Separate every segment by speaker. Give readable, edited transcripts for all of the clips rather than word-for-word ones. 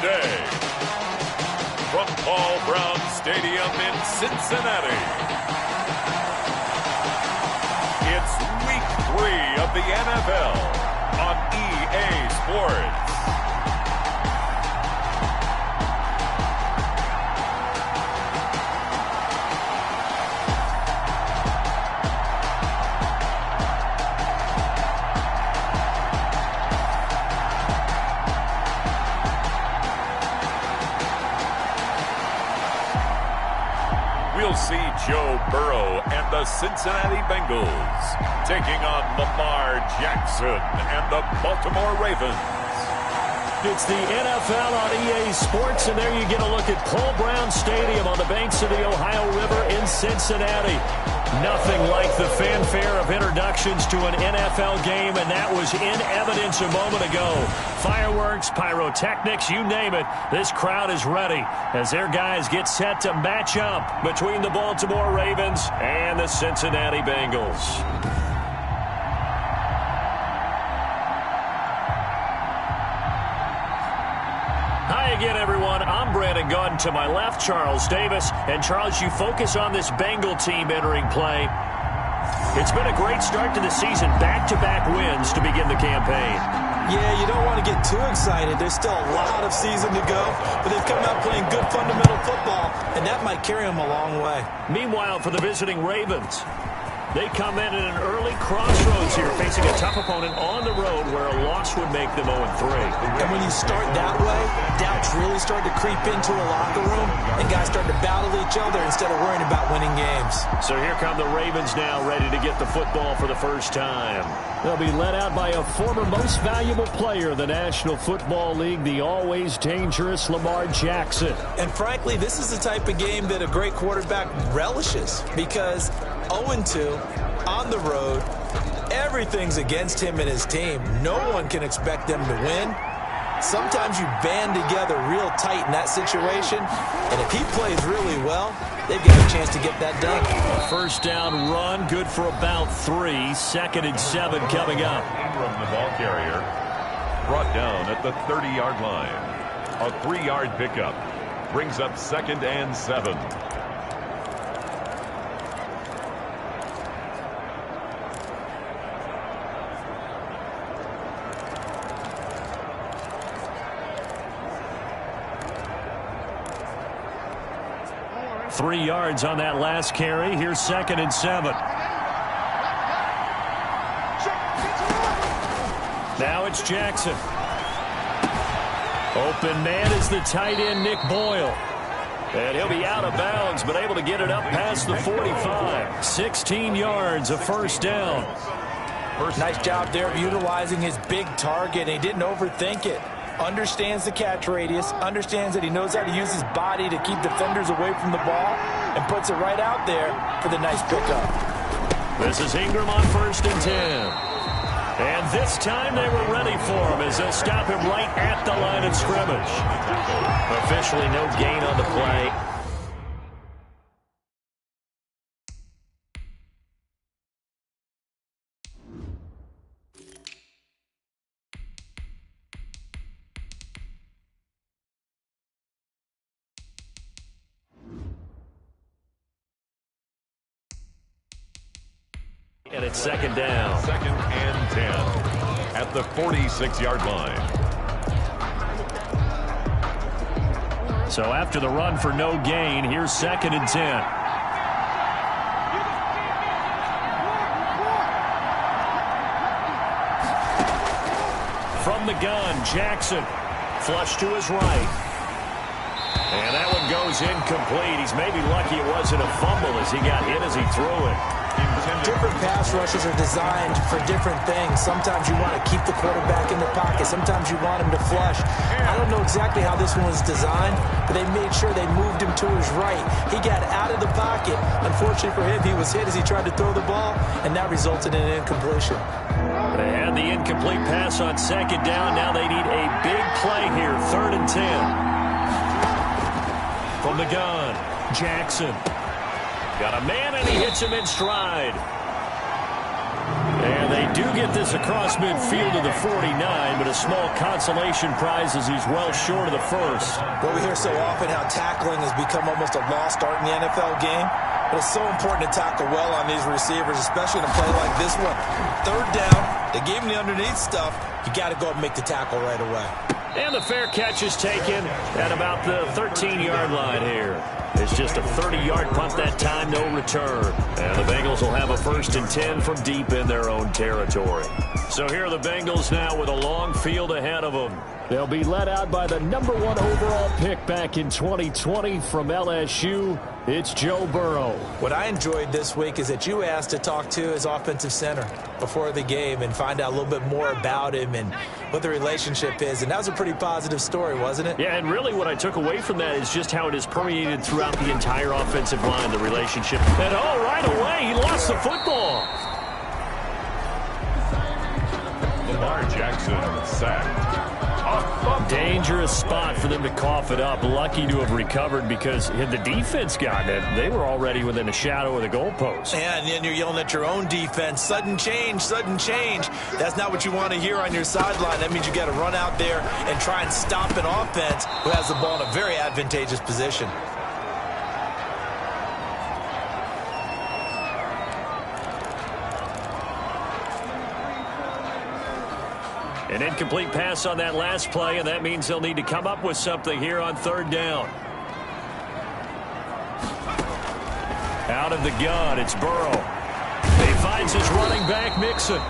Speaker 1: today. From Paul Brown Stadium in Cincinnati, it's Week 3 of the NFL on EA Sports. We'll see Joe Burrow and the Cincinnati Bengals taking on Lamar Jackson and the Baltimore Ravens.
Speaker 2: It's the NFL on EA Sports, and there you get a look at Paul Brown Stadium on the banks of the Ohio River in Cincinnati. Nothing like the fanfare of introductions to an NFL game, and that was in evidence a moment ago. Fireworks, pyrotechnics, you name it. This crowd is ready as their guys get set to match up between the Baltimore Ravens and the Cincinnati Bengals. Hi again, everyone. I'm Brandon Gunn. To my left, Charles Davis. And, Charles, you focus on this Bengal team entering play. It's been a great start to the season. Back-to-back wins to begin the campaign.
Speaker 3: Yeah, you don't want to get too excited. There's still a lot of season to go. But they've come out playing good fundamental football, and that might carry them a long way.
Speaker 2: Meanwhile, for the visiting Ravens, they come in at an early crossroads here, facing a tough opponent on the road where a loss would make them 0-3.
Speaker 3: And when you start that way, doubts really start to creep into a locker room, and guys start to battle each other instead of worrying about winning games.
Speaker 2: So here come the Ravens now, ready to get the football for the first time. They'll be led out by a former most valuable player in the National Football League, the always dangerous Lamar Jackson.
Speaker 3: And frankly, this is the type of game that a great quarterback relishes, because 0-2 on the road, everything's against him and his team. No one can expect them to win. Sometimes you band together real tight in that situation, and if he plays really well, they've got a chance to get that done.
Speaker 2: A first down run, good for about 3. 2nd and 7 coming up.
Speaker 1: Ingram, the ball carrier, brought down at the 30-yard line. A 3-yard pickup brings up 2nd and 7.
Speaker 2: Three yards on that last carry. Here's 2nd and 7. Now it's Jackson. Open man is the tight end, Nick Boyle. And he'll be out of bounds, but able to get it up past the 45. 16 yards, a first down.
Speaker 3: Nice job there of utilizing his big target. He didn't overthink it. Understands the catch radius, understands that he knows how to use his body to keep defenders away from the ball, and puts it right out there for the nice pickup.
Speaker 2: This is Ingram on 1st and 10. And this time they were ready for him as they'll stop him right at the line of scrimmage. Officially no gain on the play. And it's 2nd down.
Speaker 1: 2nd and 10 at the 46-yard line.
Speaker 2: So after the run for no gain, here's 2nd and 10. From the gun, Jackson. Flush to his right. And that one goes incomplete. He's maybe lucky it wasn't a fumble as he got hit as he threw it.
Speaker 3: Different pass rushes are designed for different things. Sometimes you want to keep the quarterback in the pocket. Sometimes you want him to flush. I don't know exactly how this one was designed, but they made sure they moved him to his right. He got out of the pocket. Unfortunately for him, he was hit as he tried to throw the ball, and that resulted in an incompletion.
Speaker 2: They had the incomplete pass on 2nd down. Now they need a big play here, 3rd and 10. From the gun, Jackson. Got a man, and he hits him in stride. And they do get this across midfield to the 49, but a small consolation prize as he's well short of the first.
Speaker 3: Well, we hear so often how tackling has become almost a lost art in the NFL game. But it's so important to tackle well on these receivers, especially in a play like this one. Third down, they gave him the underneath stuff. You got to go and make the tackle right away.
Speaker 2: And the fair catch is taken at about the 13-yard line here. It's just a 30-yard punt that time, no return. And the Bengals will have a 1st and 10 from deep in their own territory. So here are the Bengals now with a long field ahead of them. They'll be led out by the #1 overall pick back in 2020 from LSU. It's Joe Burrow.
Speaker 3: What I enjoyed this week is that you asked to talk to his offensive center before the game and find out a little bit more about him and what the relationship is. And that was a pretty positive story, wasn't it?
Speaker 2: Yeah, and really what I took away from that is just how it is permeated throughout the entire offensive line, the relationship. And right away, he lost the football.
Speaker 1: Lamar Jackson sacked.
Speaker 2: Dangerous spot for them to cough it up. Lucky to have recovered because had the defense gotten it, they were already within a shadow of the goalpost.
Speaker 3: Yeah, and then you're yelling at your own defense. Sudden change, sudden change. That's not what you want to hear on your sideline. That means you got to run out there and try and stop an offense who has the ball in a very advantageous position.
Speaker 2: An incomplete pass on that last play, and that means they'll need to come up with something here on 3rd down. Out of the gun, it's Burrow. He finds his running back, Mixon.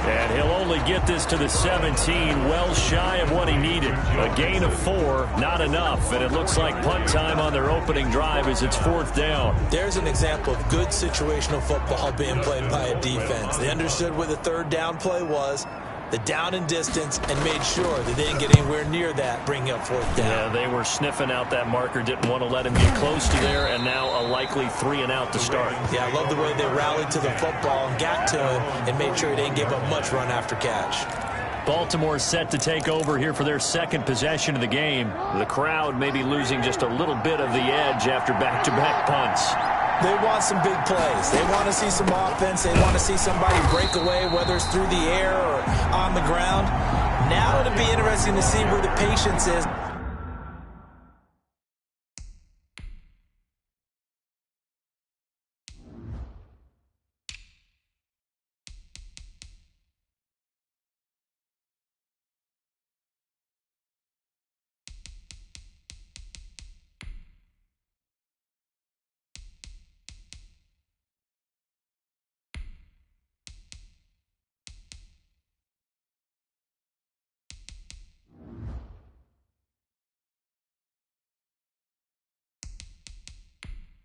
Speaker 2: And he'll only get this to the 17, well shy of what he needed. A gain of 4, not enough, and it looks like punt time on their opening drive as it's 4th down.
Speaker 3: There's an example of good situational football being played by a defense. They understood where the 3rd down play was, the down and distance, and made sure that they didn't get anywhere near that, bringing up 4th down.
Speaker 2: Yeah, they were sniffing out that marker, didn't want to let him get close to there, and now a likely 3 and out to start.
Speaker 3: Yeah, I love the way they rallied to the football and got to him and made sure he didn't give up much run after catch.
Speaker 2: Baltimore set to take over here for their 2nd possession of the game. The crowd may be losing just a little bit of the edge after back-to-back punts.
Speaker 3: They want some big plays. They want to see some offense. They want to see somebody break away, whether it's through the air or on the ground. Now it'll be interesting to see where the patience is.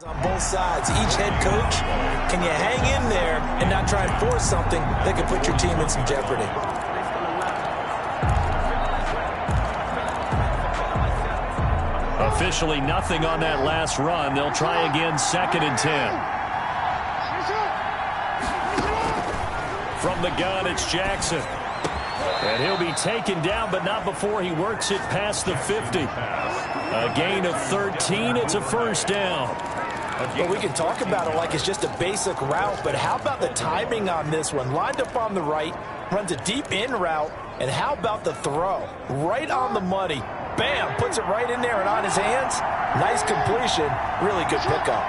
Speaker 3: On both sides, each head coach, can you hang in there and not try and force something that could put your team in some jeopardy?
Speaker 2: Officially nothing on that last run. They'll try again, 2nd and 10. From the gun, it's Jackson. And he'll be taken down, but not before he works it past the 50. A gain of 13. It's a 1st down.
Speaker 3: Well, we can talk about it like it's just a basic route, but how about the timing on this one? Lined up on the right, runs a deep in route, and how about the throw? Right on the money. Bam, puts it right in there and on his hands. Nice completion. Really good pickup.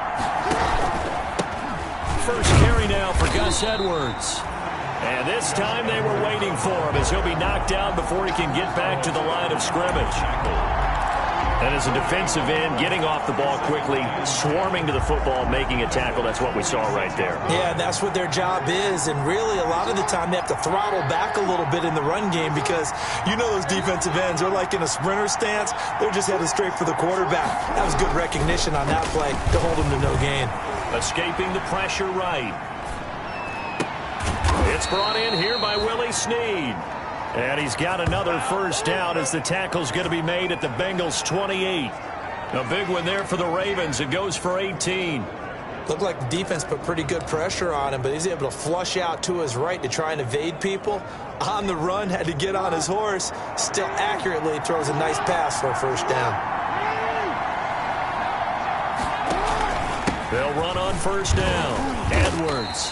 Speaker 2: First carry now for Gus Edwards. And this time they were waiting for him as he'll be knocked down before he can get back to the line of scrimmage. And as a defensive end, getting off the ball quickly, swarming to the football, making a tackle. That's what we saw right there.
Speaker 3: Yeah, that's what their job is. And really, a lot of the time, they have to throttle back a little bit in the run game because you know those defensive ends, they're like in a sprinter stance. They're just headed straight for the quarterback. That was good recognition on that play to hold him to no gain.
Speaker 2: Escaping the pressure right. It's brought in here by Willie Snead. And he's got another 1st down as the tackle's going to be made at the Bengals 28. A big one there for the Ravens. It goes for 18.
Speaker 3: Looked like the defense put pretty good pressure on him, but he's able to flush out to his right to try and evade people. On the run, had to get on his horse. Still accurately throws a nice pass for a 1st down.
Speaker 2: They'll run on 1st down. Edwards.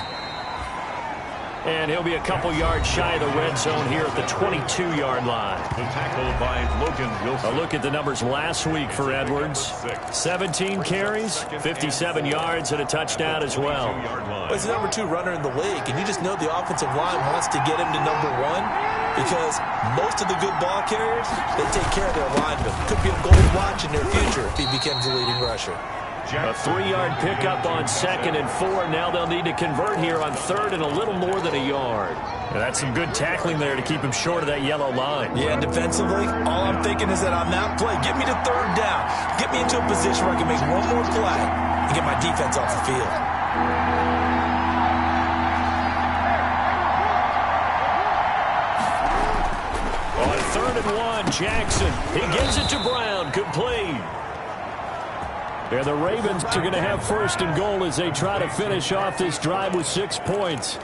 Speaker 2: And he'll be a couple yards shy of the red zone here at the 22-yard line.
Speaker 1: The tackle by Logan Wilson.
Speaker 2: A look at the numbers last week for Edwards. 17 carries, 57 yards, and a touchdown as well.
Speaker 3: Well, he's the number 2 runner in the league, and you just know the offensive line wants to get him to number 1 because most of the good ball carriers, they take care of their linemen. Could be a gold watch in their future if he becomes a leading rusher.
Speaker 2: A 3-yard pickup on 2nd and 4. Now they'll need to convert here on 3rd and a little more than a yard. And that's some good tackling there to keep him short of that yellow line.
Speaker 3: Yeah, defensively, all I'm thinking is that on that play, get me to 3rd down. Get me into a position where I can make one more play and get my defense off the field.
Speaker 2: On 3rd and 1, Jackson. He gives it to Brown. Complete. And the Ravens are going to have 1st and goal as they try to finish off this drive with 6 points.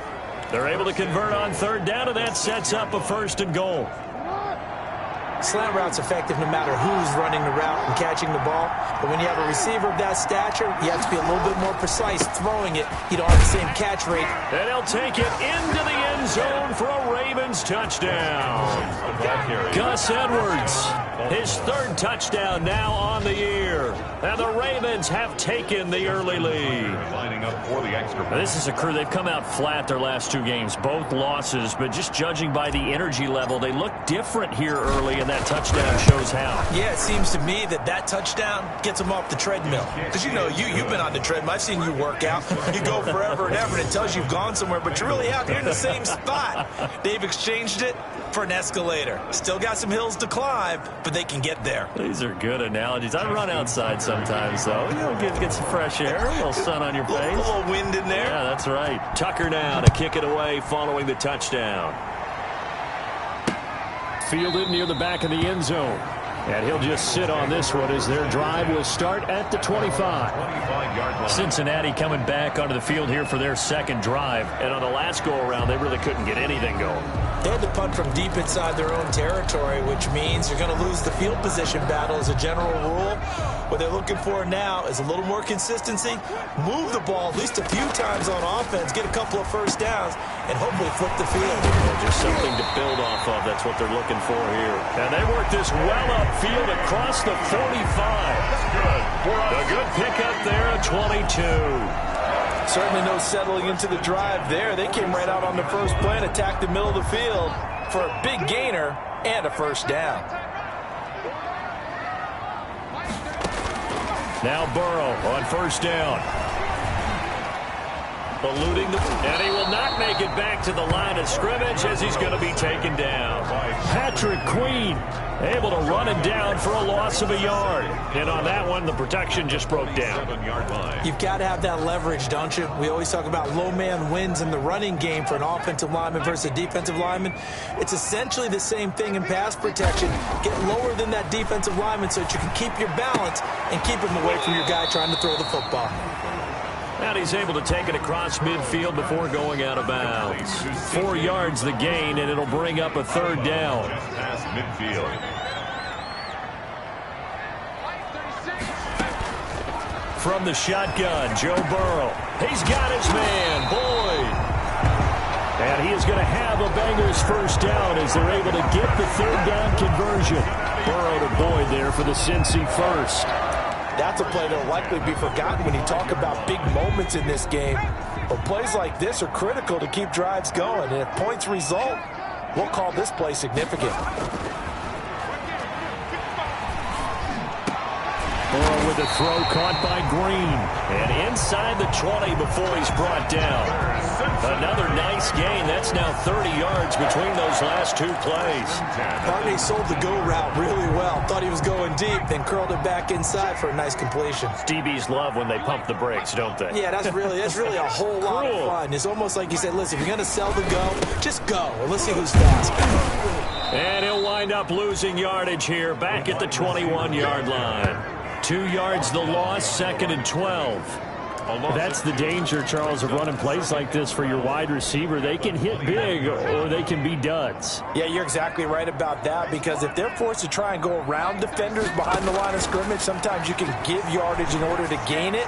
Speaker 2: They're able to convert on 3rd down, and that sets up a 1st and goal.
Speaker 3: Slant route's effective no matter who's running the route and catching the ball. But when you have a receiver of that stature, you have to be a little bit more precise throwing it. You don't have the same catch rate.
Speaker 2: And he'll take it into the end zone for a Ravens touchdown. Gus Edwards, his 3rd touchdown now on the year. And the Ravens have taken the early lead. This is a crew. They've come out flat their last 2 games, both losses. But just judging by the energy level, they look different here early, and that touchdown shows how.
Speaker 3: Yeah, it seems to me that touchdown gets them off the treadmill. Because, you know, you've been on the treadmill. I've seen you work out. You go forever and ever, and it tells you you've gone somewhere, but you're really out here in the same spot. They've exchanged it for an escalator. Still got some hills to climb, but they can get there.
Speaker 2: These are good analogies. I run outside sometimes, though. You know, get some fresh air, a little sun on your face.
Speaker 3: A little wind in there.
Speaker 2: Yeah, that's right. Tucker now to kick it away following the touchdown. Fielded near the back of the end zone. And he'll just sit on this one as their drive will start at the 25. Cincinnati coming back onto the field here for their 2nd drive. And on the last go-around, they really couldn't get anything going.
Speaker 3: They had to punt from deep inside their own territory, which means you're going to lose the field position battle as a general rule. What they're looking for now is a little more consistency, move the ball at least a few times on offense, get a couple of 1st downs, and hopefully flip the field.
Speaker 2: Just something to build off of. That's what they're looking for here. And they work this well upfield across the 45. A good pickup there at 22.
Speaker 3: Certainly no settling into the drive there. They came right out on the first play and attacked the middle of the field for a big gainer and a 1st down.
Speaker 2: Now Burrow on 1st down. Eluding and he will not make it back to the line of scrimmage as he's going to be taken down. Patrick Queen able to run him down for a loss of a yard. And on that one, the protection just broke down.
Speaker 3: You've got to have that leverage, don't you? We always talk about low man wins in the running game for an offensive lineman versus a defensive lineman. It's essentially the same thing in pass protection. Get lower than that defensive lineman so that you can keep your balance and keep him away from your guy trying to throw the football.
Speaker 2: And he's able to take it across midfield before going out of bounds. 4 yards the gain, and it'll bring up a 3rd down. From the shotgun, Joe Burrow. He's got his man, Boyd. And he is going to have a Bengals 1st down as they're able to get the 3rd down conversion. Burrow to Boyd there for the Cincy 1st.
Speaker 3: That's a play that will likely be forgotten when you talk about big moments in this game. But plays like this are critical to keep drives going. And if points result, we'll call this play significant.
Speaker 2: Burrow with a throw caught by Green. And inside the 20 before he's brought down. Another nice gain. That's now 30 yards between those last 2 plays.
Speaker 3: Barney sold the go route really well. Thought he was going deep, then curled it back inside for a nice completion.
Speaker 2: DBs love when they pump the brakes, don't they?
Speaker 3: Yeah, that's really a whole lot of fun. It's almost like you said, listen, if you're going to sell the go, just go. And let's see who's fast.
Speaker 2: And he'll wind up losing yardage here back at the 21-yard line. 2 yards the loss, 2nd and 12. That's the danger, Charles, of running plays like this for your wide receiver. They can hit big or they can be duds.
Speaker 3: Yeah, you're exactly right about that, because if they're forced to try and go around defenders behind the line of scrimmage, sometimes you can give yardage in order to gain it.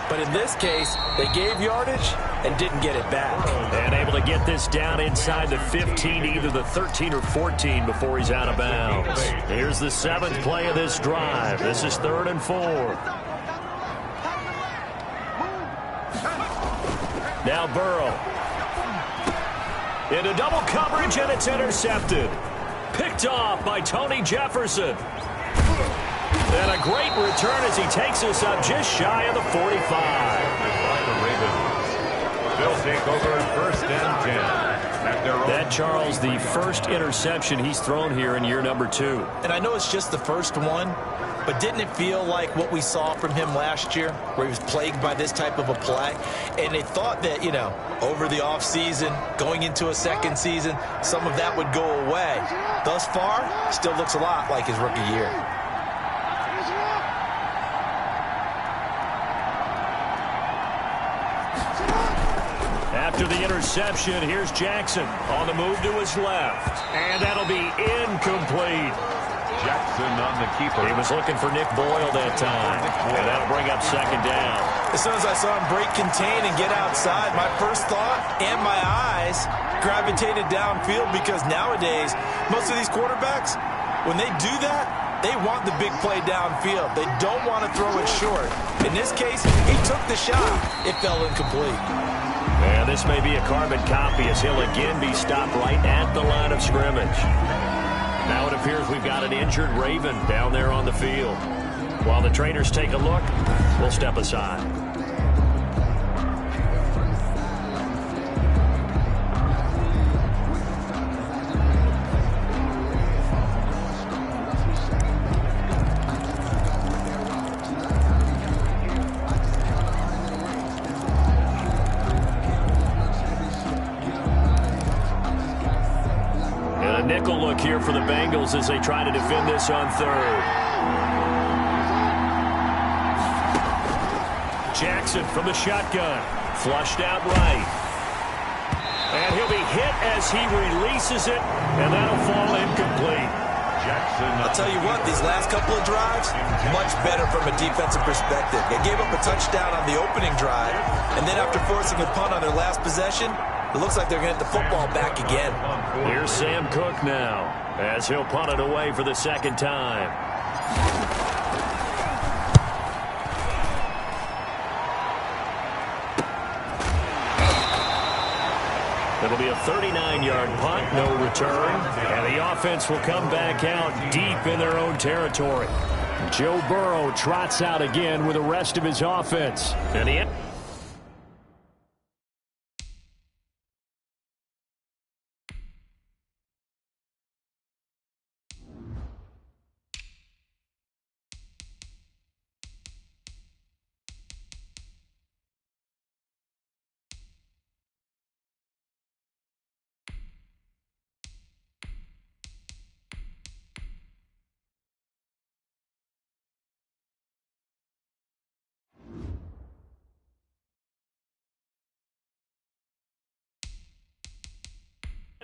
Speaker 3: But in this case, they gave yardage and didn't get it back.
Speaker 2: And able to get this down inside the 15, either the 13 or 14 before he's out of bounds. Here's the 7th play of this drive. This is 3rd and 4. Now Burrow. Into double coverage, and it's intercepted. Picked off by Tony Jefferson. And a great return as he takes us up just shy of the 45.
Speaker 1: They'll take over 1st and 10.
Speaker 2: That, Charles, the first interception he's thrown here in year number 2.
Speaker 3: And I know it's just the first one, but didn't it feel like what we saw from him last year, where he was plagued by this type of a play? And they thought that, you know, over the offseason, going into a second season, some of that would go away. Thus far, still looks a lot like his rookie year.
Speaker 2: After the interception, here's Jackson on the move to his left. And that'll be incomplete.
Speaker 1: Jackson on the keeper.
Speaker 2: He was looking for Nick Boyle that time. And that'll bring up 2nd down.
Speaker 3: As soon as I saw him break contain and get outside, my first thought and my eyes gravitated downfield, because nowadays, most of these quarterbacks, when they do that, they want the big play downfield. They don't want to throw it short. In this case, he took the shot. It fell incomplete.
Speaker 2: And this may be a carbon copy, as he'll again be stopped right at the line of scrimmage. Now it appears we've got an injured Raven down there on the field. While the trainers take a look, we'll step aside. Nickel look here for the Bengals as they try to defend this on 3rd. Jackson from the shotgun. Flushed out right. And he'll be hit as he releases it, and that'll fall incomplete.
Speaker 1: Jackson.
Speaker 3: I'll tell you what, these last couple of drives, much better from a defensive perspective. They gave up a touchdown on the opening drive, and then after forcing a punt on their last possession, it looks like they're going to get the football back again.
Speaker 2: Here's Sam Cook now, as he'll punt it away for the 2nd time. It'll be a 39-yard punt, no return, and the offense will come back out deep in their own territory. Joe Burrow trots out again with the rest of his offense. And the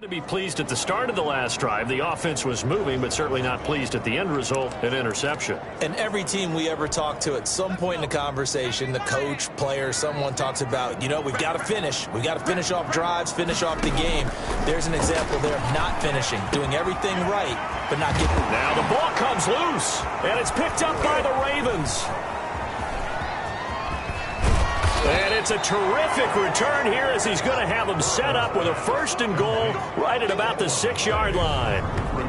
Speaker 2: to be pleased at the start of the last drive. The offense was moving, but certainly not pleased at the end result, an interception.
Speaker 3: And every team we ever talk to, at some point in the conversation, the coach, player, someone talks about, you know, we've got to finish. We've got to finish off drives, finish off the game. There's an example there of not finishing, doing everything right, but not getting it.
Speaker 2: Now the ball comes loose, and it's picked up by the Ravens. And it's a terrific return here, as he's going to have them set up with a 1st and goal right at about the 6-yard line.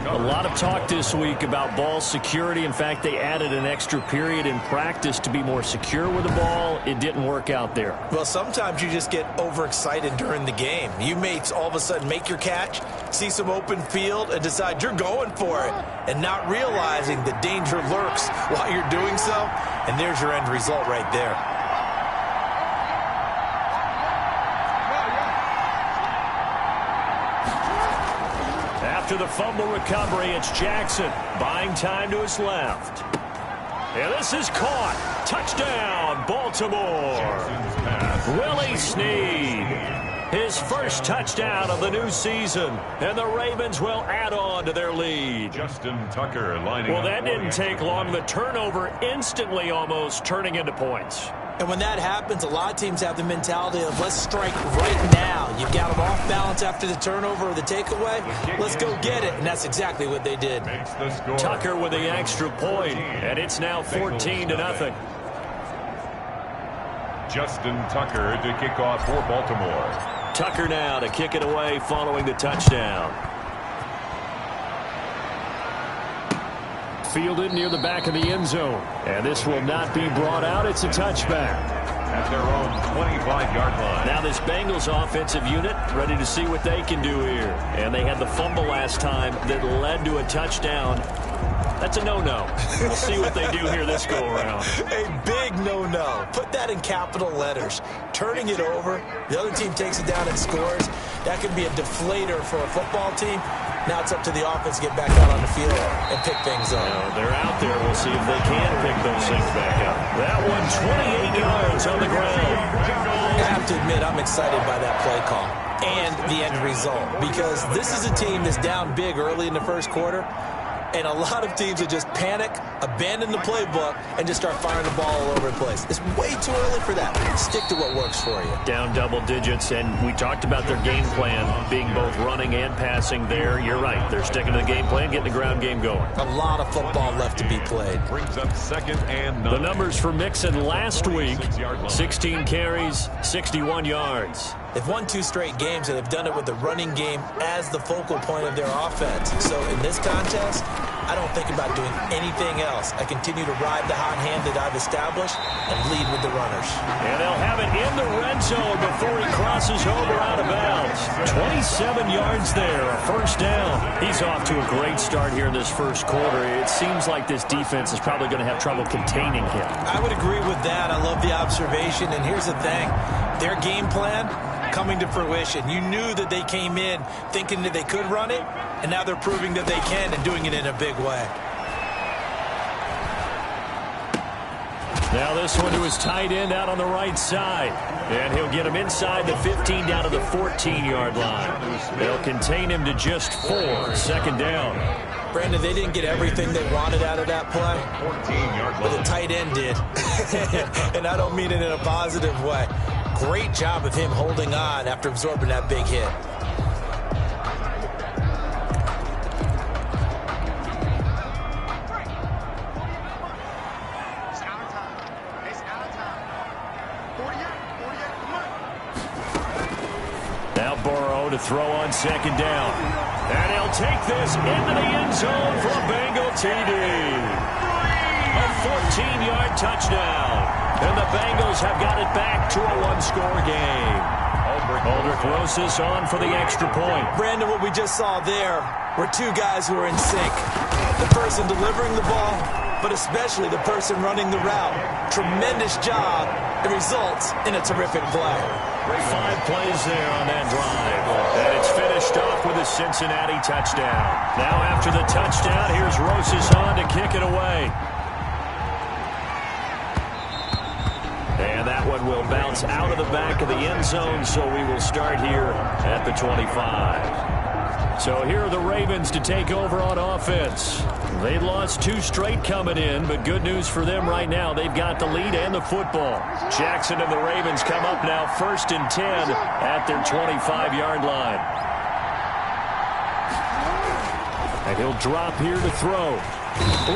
Speaker 2: A lot of talk this week about ball security. In fact, they added an extra period in practice to be more secure with the ball. It didn't work out there.
Speaker 3: Well, sometimes you just get overexcited during the game. You may all of a sudden make your catch, see some open field, and decide you're going for it, and not realizing the danger lurks while you're doing so. And there's your end result right there.
Speaker 2: After the fumble recovery, it's Jackson buying time to his left. And this is caught. Touchdown, Baltimore. Willie Snead. His first touchdown of the new season. And the Ravens will add on to their lead.
Speaker 1: Justin Tucker lining up.
Speaker 2: Well, that didn't take long. The turnover instantly almost turning into points.
Speaker 3: And when that happens, a lot of teams have the mentality of let's strike right now. You've got them off balance after the turnover or the takeaway. Let's go get it. And that's exactly what they did.
Speaker 2: Tucker with the extra point, and it's now 14-0.
Speaker 1: Justin Tucker to kick off for Baltimore.
Speaker 2: Tucker now to kick it away following the touchdown. Fielded near the back of the end zone. And this will not be brought out. It's a touchback.
Speaker 1: At their own 25-yard line.
Speaker 2: Now this Bengals offensive unit ready to see what they can do here. And they had the fumble last time that led to a touchdown. That's a no-no. We'll see what they do here this go-around.
Speaker 3: A big no-no. Put that in capital letters. Turning it over, the other team takes it down and scores. That could be a deflator for a football team. Now it's up to the offense to get back out on the field and pick things up.
Speaker 2: They're out there. We'll see if they can pick those things back up. That one, 28 yards on the ground.
Speaker 3: I have to admit, I'm excited by that play call and the end result because this is a team that's down big early in the first quarter. And a lot of teams that just panic, abandon the playbook, and just start firing the ball all over the place. It's way too early for that. Stick to what works for you.
Speaker 2: Down double digits, and we talked about their game plan being both running and passing there. You're right. They're sticking to the game plan, getting the ground game going.
Speaker 3: A lot of football left to be played.
Speaker 1: Brings up 2nd and 9.
Speaker 2: The numbers for Mixon last week, 16 carries, 61 yards.
Speaker 3: They've won 2 straight games, and they've done it with the running game as the focal point of their offense. So in this contest, I don't think about doing anything else. I continue to ride the hot hand that I've established and lead with the runners.
Speaker 2: And they'll have it in the red zone before he crosses over out of bounds. 27 yards there, a first down. He's off to a great start here in this first quarter. It seems like this defense is probably going to have trouble containing him.
Speaker 3: I would agree with that. I love the observation. And here's the thing. Their game plan coming to fruition. You knew that they came in thinking that they could run it, and now they're proving that they can and doing it in a big way.
Speaker 2: Now this one to his tight end out on the right side. And he'll get him inside the 15 down to the 14-yard line. They'll contain him to just 4, second down.
Speaker 3: Brandon, they didn't get everything they wanted out of that play, but the tight end did. And I don't mean it in a positive way. Great job of him holding on after absorbing that big hit.
Speaker 2: Now Burrow to throw on second down. And he'll take this into the end zone for a Bengal TD. A 14-yard touchdown. And the Bengals have got it back to a one-score game. Aldrich Rosas on for the extra point.
Speaker 3: Brandon, what we just saw there were 2 guys who are in sync. The person delivering the ball, but especially the person running the route. Tremendous job. It results in a terrific play.
Speaker 2: 5 plays there on that drive. And it's finished off with a Cincinnati touchdown. Now after the touchdown, here's Rosas on to kick it away. And that one will bounce out of the back of the end zone, so we will start here at the 25. So here are the Ravens to take over on offense. They lost 2 straight coming in, but good news for them right now. They've got the lead and the football. Jackson and the Ravens come up now 1st and 10 at their 25-yard line. And he'll drop here to throw.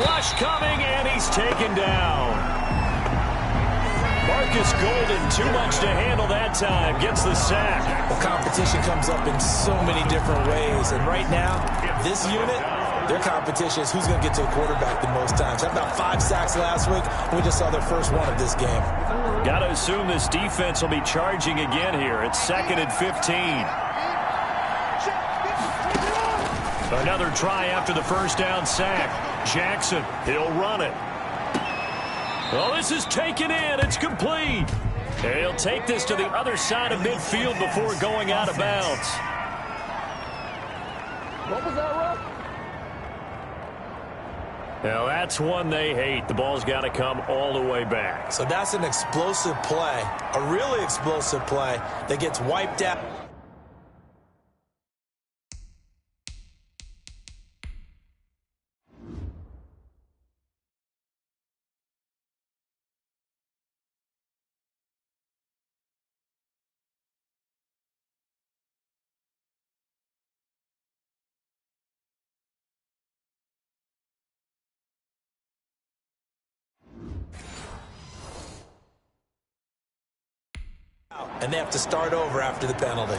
Speaker 2: Rush coming, and he's taken down. Marcus Golden, too much to handle that time, gets the sack.
Speaker 3: The competition comes up in so many different ways, and right now, this unit, their competition is who's going to get to the quarterback the most times. Had about 5 sacks last week. We just saw their first one of this game.
Speaker 2: Got to assume this defense will be charging again here. It's 2nd and 15. Another try after the first down sack. Jackson, he'll run it. Well, this is taken in. It's complete. And he'll take this to the other side of midfield before going out of bounds.
Speaker 4: What was that, Rob?
Speaker 2: Now, that's one they hate. The ball's got to come all the way back.
Speaker 3: So that's an explosive play, a really explosive play that gets wiped out. And they have to start over after the penalty.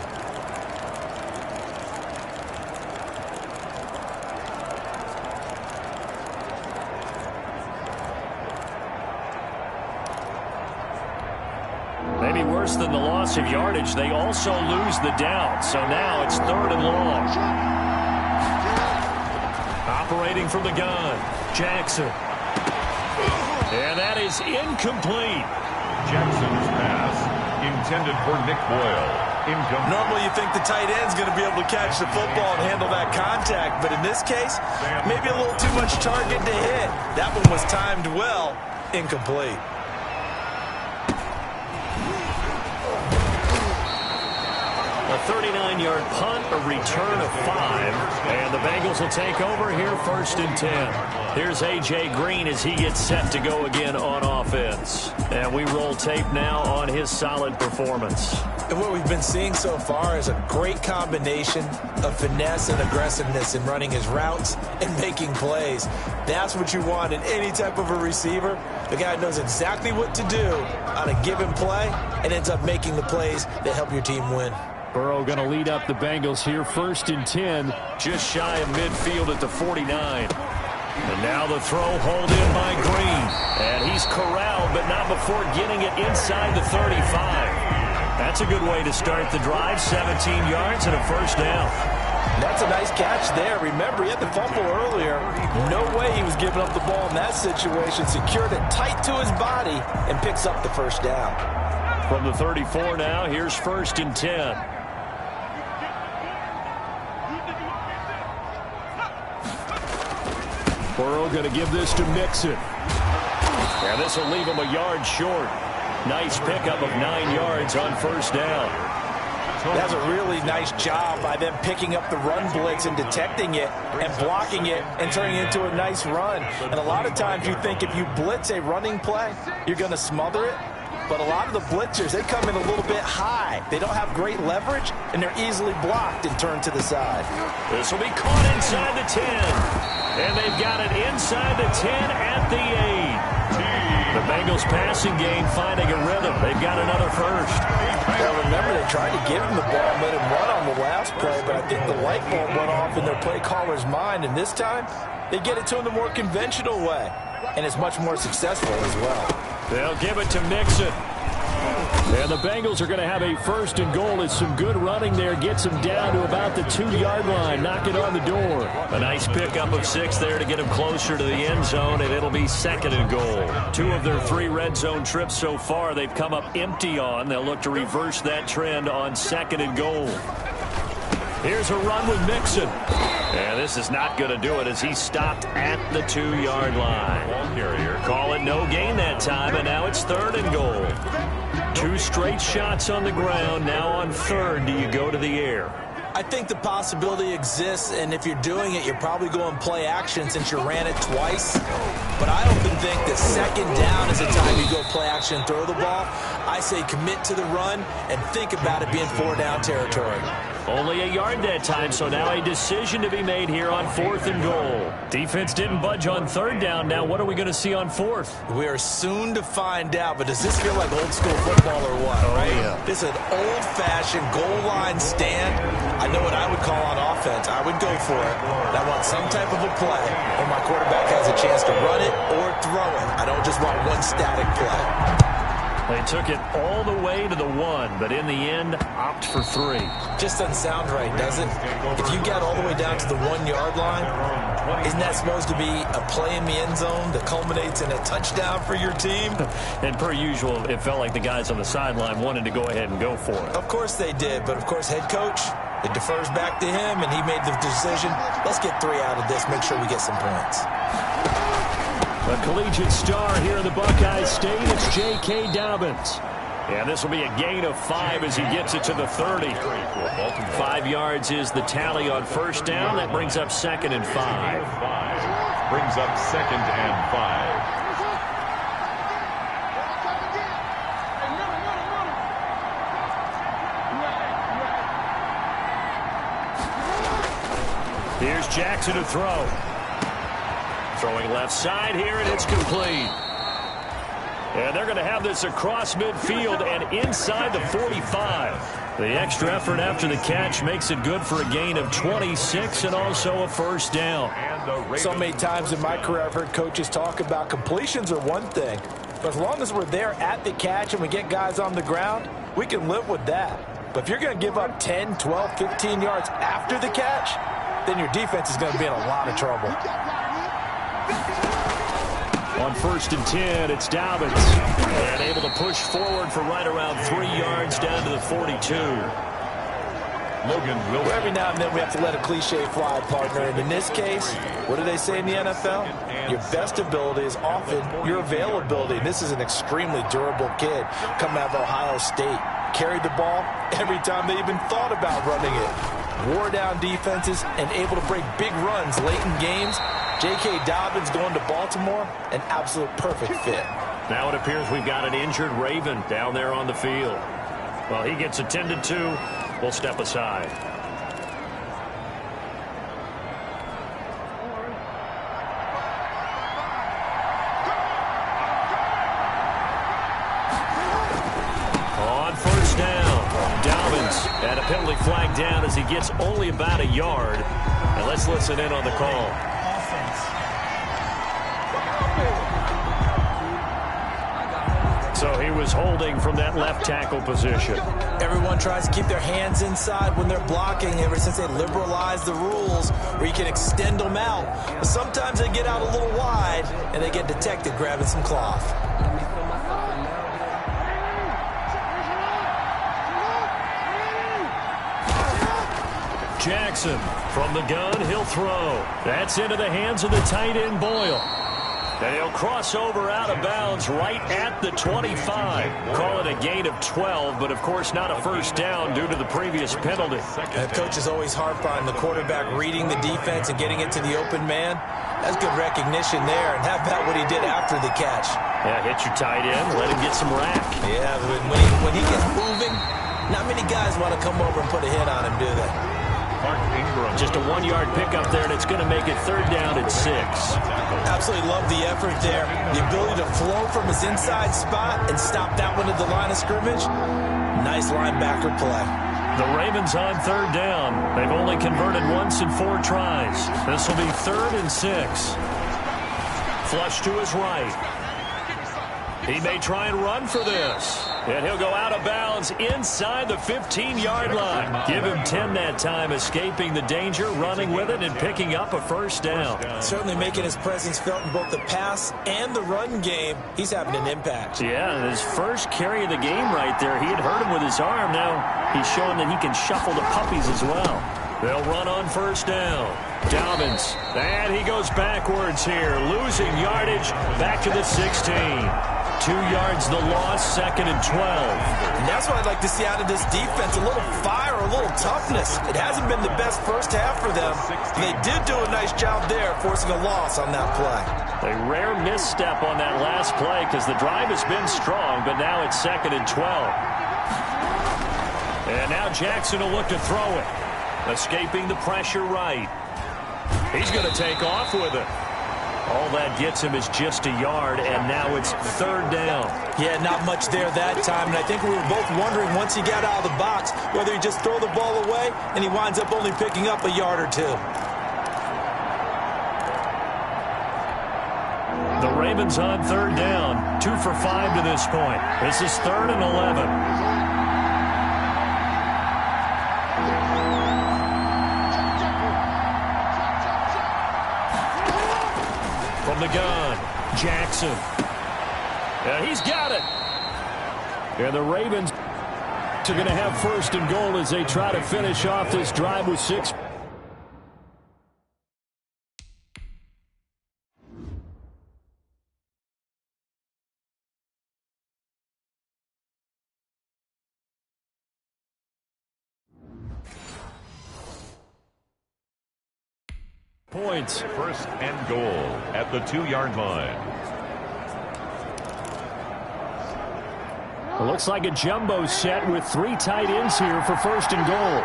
Speaker 2: Maybe worse than the loss of yardage, they also lose the down. So now it's 3rd and long. Operating from the gun, Jackson. And that is incomplete.
Speaker 1: Jackson's pass intended for Nick Boyle.
Speaker 3: Normally you think the tight end's going to be able to catch the football and handle that contact, but in this case, maybe a little too much target to hit. That one was timed well, incomplete.
Speaker 2: A 39-yard punt, a return of 5, and the Bengals will take over here 1st and 10. Here's A.J. Green as he gets set to go again on offense. And we roll tape now on his solid performance.
Speaker 3: And what we've been seeing so far is a great combination of finesse and aggressiveness in running his routes and making plays. That's what you want in any type of a receiver. The guy knows exactly what to do on a given play and ends up making the plays that help your team win.
Speaker 2: Burrow going to lead up the Bengals here 1st and 10, just shy of midfield at the 49. And now the throw hauled in by Green. And he's corralled, but not before getting it inside the 35. That's a good way to start the drive, 17 yards and a 1st down.
Speaker 3: That's a nice catch there. Remember, he had the fumble earlier. No way he was giving up the ball in that situation. Secured it tight to his body and picks up the 1st down.
Speaker 2: From the 34 now, here's 1st and 10. Burrow going to give this to Mixon. And this will leave him a yard short. Nice pickup of 9 yards on 1st down.
Speaker 3: That's a really nice job by them picking up the run blitz and detecting it and blocking it and turning it into a nice run. And a lot of times you think if you blitz a running play, you're going to smother it. But a lot of the blitzers, they come in a little bit high. They don't have great leverage, and they're easily blocked and turned to the side.
Speaker 2: This will be caught inside the 10. And they've got it inside the 10 at the 8. The Bengals passing game finding a rhythm. They've got another 1st.
Speaker 3: Now remember, they tried to give him the ball and let him run on the last play, but I think the light bulb went off in their play caller's mind, and this time they get it to him the more conventional way, and it's much more successful as well.
Speaker 2: They'll give it to Mixon. And the Bengals are going to have a 1st and goal. It's some good running there. Gets them down to about the 2-yard line. Knock it on the door. A nice pickup of 6 there to get them closer to the end zone, and it'll be 2nd and goal. 2 of their 3 red zone trips so far they've come up empty on. They'll look to reverse that trend on 2nd and goal. Here's a run with Mixon. And this is not going to do it as he stopped at the 2-yard line. Ball carrier. Call it no gain that time, and now it's 3rd and goal. 2 straight shots on the ground. Now on 3rd, do you go to the air?
Speaker 3: I think the possibility exists, and if you're doing it, you're probably going play action since you ran it twice. But I often think that 2nd down is the time you go play action and throw the ball. I say commit to the run and think about it being 4-down territory.
Speaker 2: Only a yard that time, so now a decision to be made here on 4th and goal. Defense didn't budge on 3rd down. Now what are we going to see on 4th?
Speaker 3: We are soon to find out, but does this feel like old school football or what, right?
Speaker 2: Yeah.
Speaker 3: This is an old-fashioned goal line stand. I know what I would call on offense. I would go for it. And I want some type of a play where my quarterback has a chance to run it or throw it. I don't just want one static play.
Speaker 2: They took it all the way to the 1, but in the end, opt for 3.
Speaker 3: Just doesn't sound right, does it? If you get all the way down to the 1-yard line, isn't that supposed to be a play in the end zone that culminates in a touchdown for your team?
Speaker 2: And per usual, it felt like the guys on the sideline wanted to go ahead and go for it.
Speaker 3: Of course they did, but of course head coach, it defers back to him, and he made the decision, let's get 3 out of this, make sure we get some points.
Speaker 2: A collegiate star here in the Buckeye State, it's J.K. Dobbins. And this will be a gain of 5 as he gets it to the 30. 5 yards is the tally on 1st down. That brings up 2nd and 5.
Speaker 1: Brings up 2nd and 5.
Speaker 2: Here's Jackson to throw. Throwing left side here, and it's complete. And they're going to have this across midfield and inside the 45. The extra effort after the catch makes it good for a gain of 26 and also a first down.
Speaker 3: So many times in my career I've heard coaches talk about completions are one thing, but as long as we're there at the catch and we get guys on the ground, we can live with that. But if you're going to give up 10, 12, 15 yards after the catch, then your defense is going to be in a lot of trouble.
Speaker 2: On 1st and 10, it's Dobbins. And able to push forward for right around 3 yards down to the 42.
Speaker 1: Logan will.
Speaker 3: Every now and then we have to let a cliche fly, partner. And in this case, what do they say in the NFL? Your best ability is often your availability. And this is an extremely durable kid coming out of Ohio State. Carried the ball every time they even thought about running it. Wore down defenses and able to break big runs late in games. J.K. Dobbins going to Baltimore, an absolute perfect fit.
Speaker 2: Now it appears we've got an injured Raven down there on the field. Well, he gets attended to. We'll step aside. On 1st down, Dobbins and a penalty flag down as he gets only about a yard. And let's listen in on the call. So he was holding from that left tackle position.
Speaker 3: Everyone tries to keep their hands inside when they're blocking ever since they liberalized the rules where you can extend them out. But sometimes they get out a little wide and they get detected grabbing some cloth.
Speaker 2: Jackson from the gun, he'll throw. That's into the hands of the tight end Boyle. And he'll cross over out of bounds right at the 25. Call it a gain of 12, but of course not a first down due to the previous penalty.
Speaker 3: The coach is always harp on the quarterback reading the defense and getting it to the open man. That's good recognition there. And how about what he did after the catch?
Speaker 2: Yeah, hit your tight end, let him get some rack.
Speaker 3: Yeah, when he gets moving, not many guys want to come over and put a hit on him, do they?
Speaker 2: Mark Ingram. Just a 1-yard pickup there, and it's going to make it 3rd down at 6.
Speaker 3: Absolutely love the effort there. The ability to flow from his inside spot and stop that one at the line of scrimmage. Nice linebacker play.
Speaker 2: The Ravens on 3rd down. They've only converted once in 4 tries. This will be 3rd and 6. Flush to his right. He may try and run for this. And he'll go out of bounds inside the 15-yard line. Give him 10 that time, escaping the danger, running with it, and picking up a first down.
Speaker 3: Certainly making his presence felt in both the pass and the run game. He's having an impact.
Speaker 2: Yeah, his first carry of the game right there. He had hurt him with his arm. Now he's showing that he can shuffle the puppies as well. They'll run on 1st down. Dobbins, and he goes backwards here, losing yardage back to the 16. 2 yards the loss, 2nd and 12.
Speaker 3: And that's what I'd like to see out of this defense, a little fire, a little toughness. It hasn't been the best first half for them. They did do a nice job there, forcing a loss on that play.
Speaker 2: A rare misstep on that last play because the drive has been strong, but now it's 2nd and 12. And now Jackson will look to throw it. Escaping the pressure right. He's going to take off with it. All that gets him is just a yard, and now it's 3rd down.
Speaker 3: Yeah, not much there that time, and I think we were both wondering once he got out of the box whether he just throw the ball away, and he winds up only picking up a yard or 2.
Speaker 2: The Ravens on 3rd down, 2 for 5 to this point. This is 3rd and 11. From the gun, Jackson. He's got it. And the Ravens are going to have 1st and goal as they try to finish off this drive with 6. Points.
Speaker 1: 1st and goal at the 2-yard line.
Speaker 2: It looks like a jumbo set with 3 tight ends here for 1st and goal.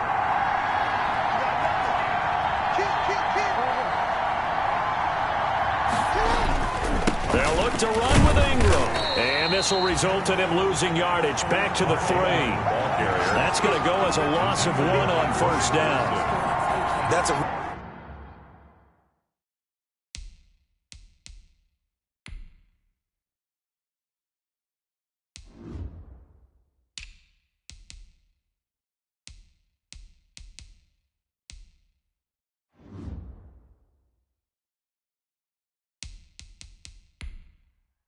Speaker 2: They'll look to run with Ingram. And this will result in him losing yardage. Back to the 3. That's going to go as a loss of 1 on first down.
Speaker 3: That's a...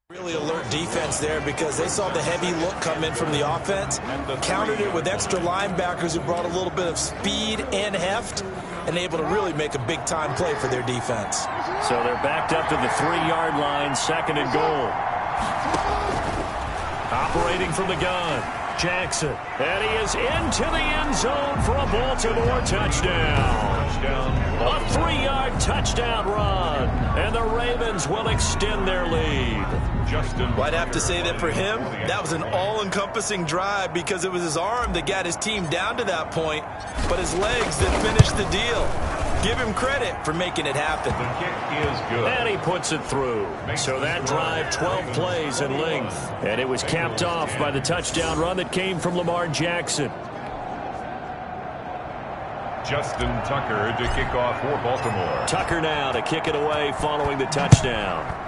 Speaker 3: really alert defense there because they saw the heavy look come in from the offense, countered it with extra linebackers who brought a little bit of speed and heft, and able to really make a big-time play for their defense.
Speaker 2: So they're backed up to the 3-yard line, 2nd and goal. Operating from the gun, Jackson. And he is into the end zone for a Baltimore touchdown. A 3-yard touchdown run. And the Ravens will extend their lead.
Speaker 3: Well, I'd have to say that for him, that was an all-encompassing drive because it was his arm that got his team down to that point, but his legs that finished the deal. Give him credit for making it happen.
Speaker 1: The kick is good.
Speaker 2: And he puts it through. So that drive, 12 plays in length. And it was capped off by the touchdown run that came from Lamar Jackson.
Speaker 1: Justin Tucker to kick off for Baltimore.
Speaker 2: Tucker now to kick it away following the touchdown.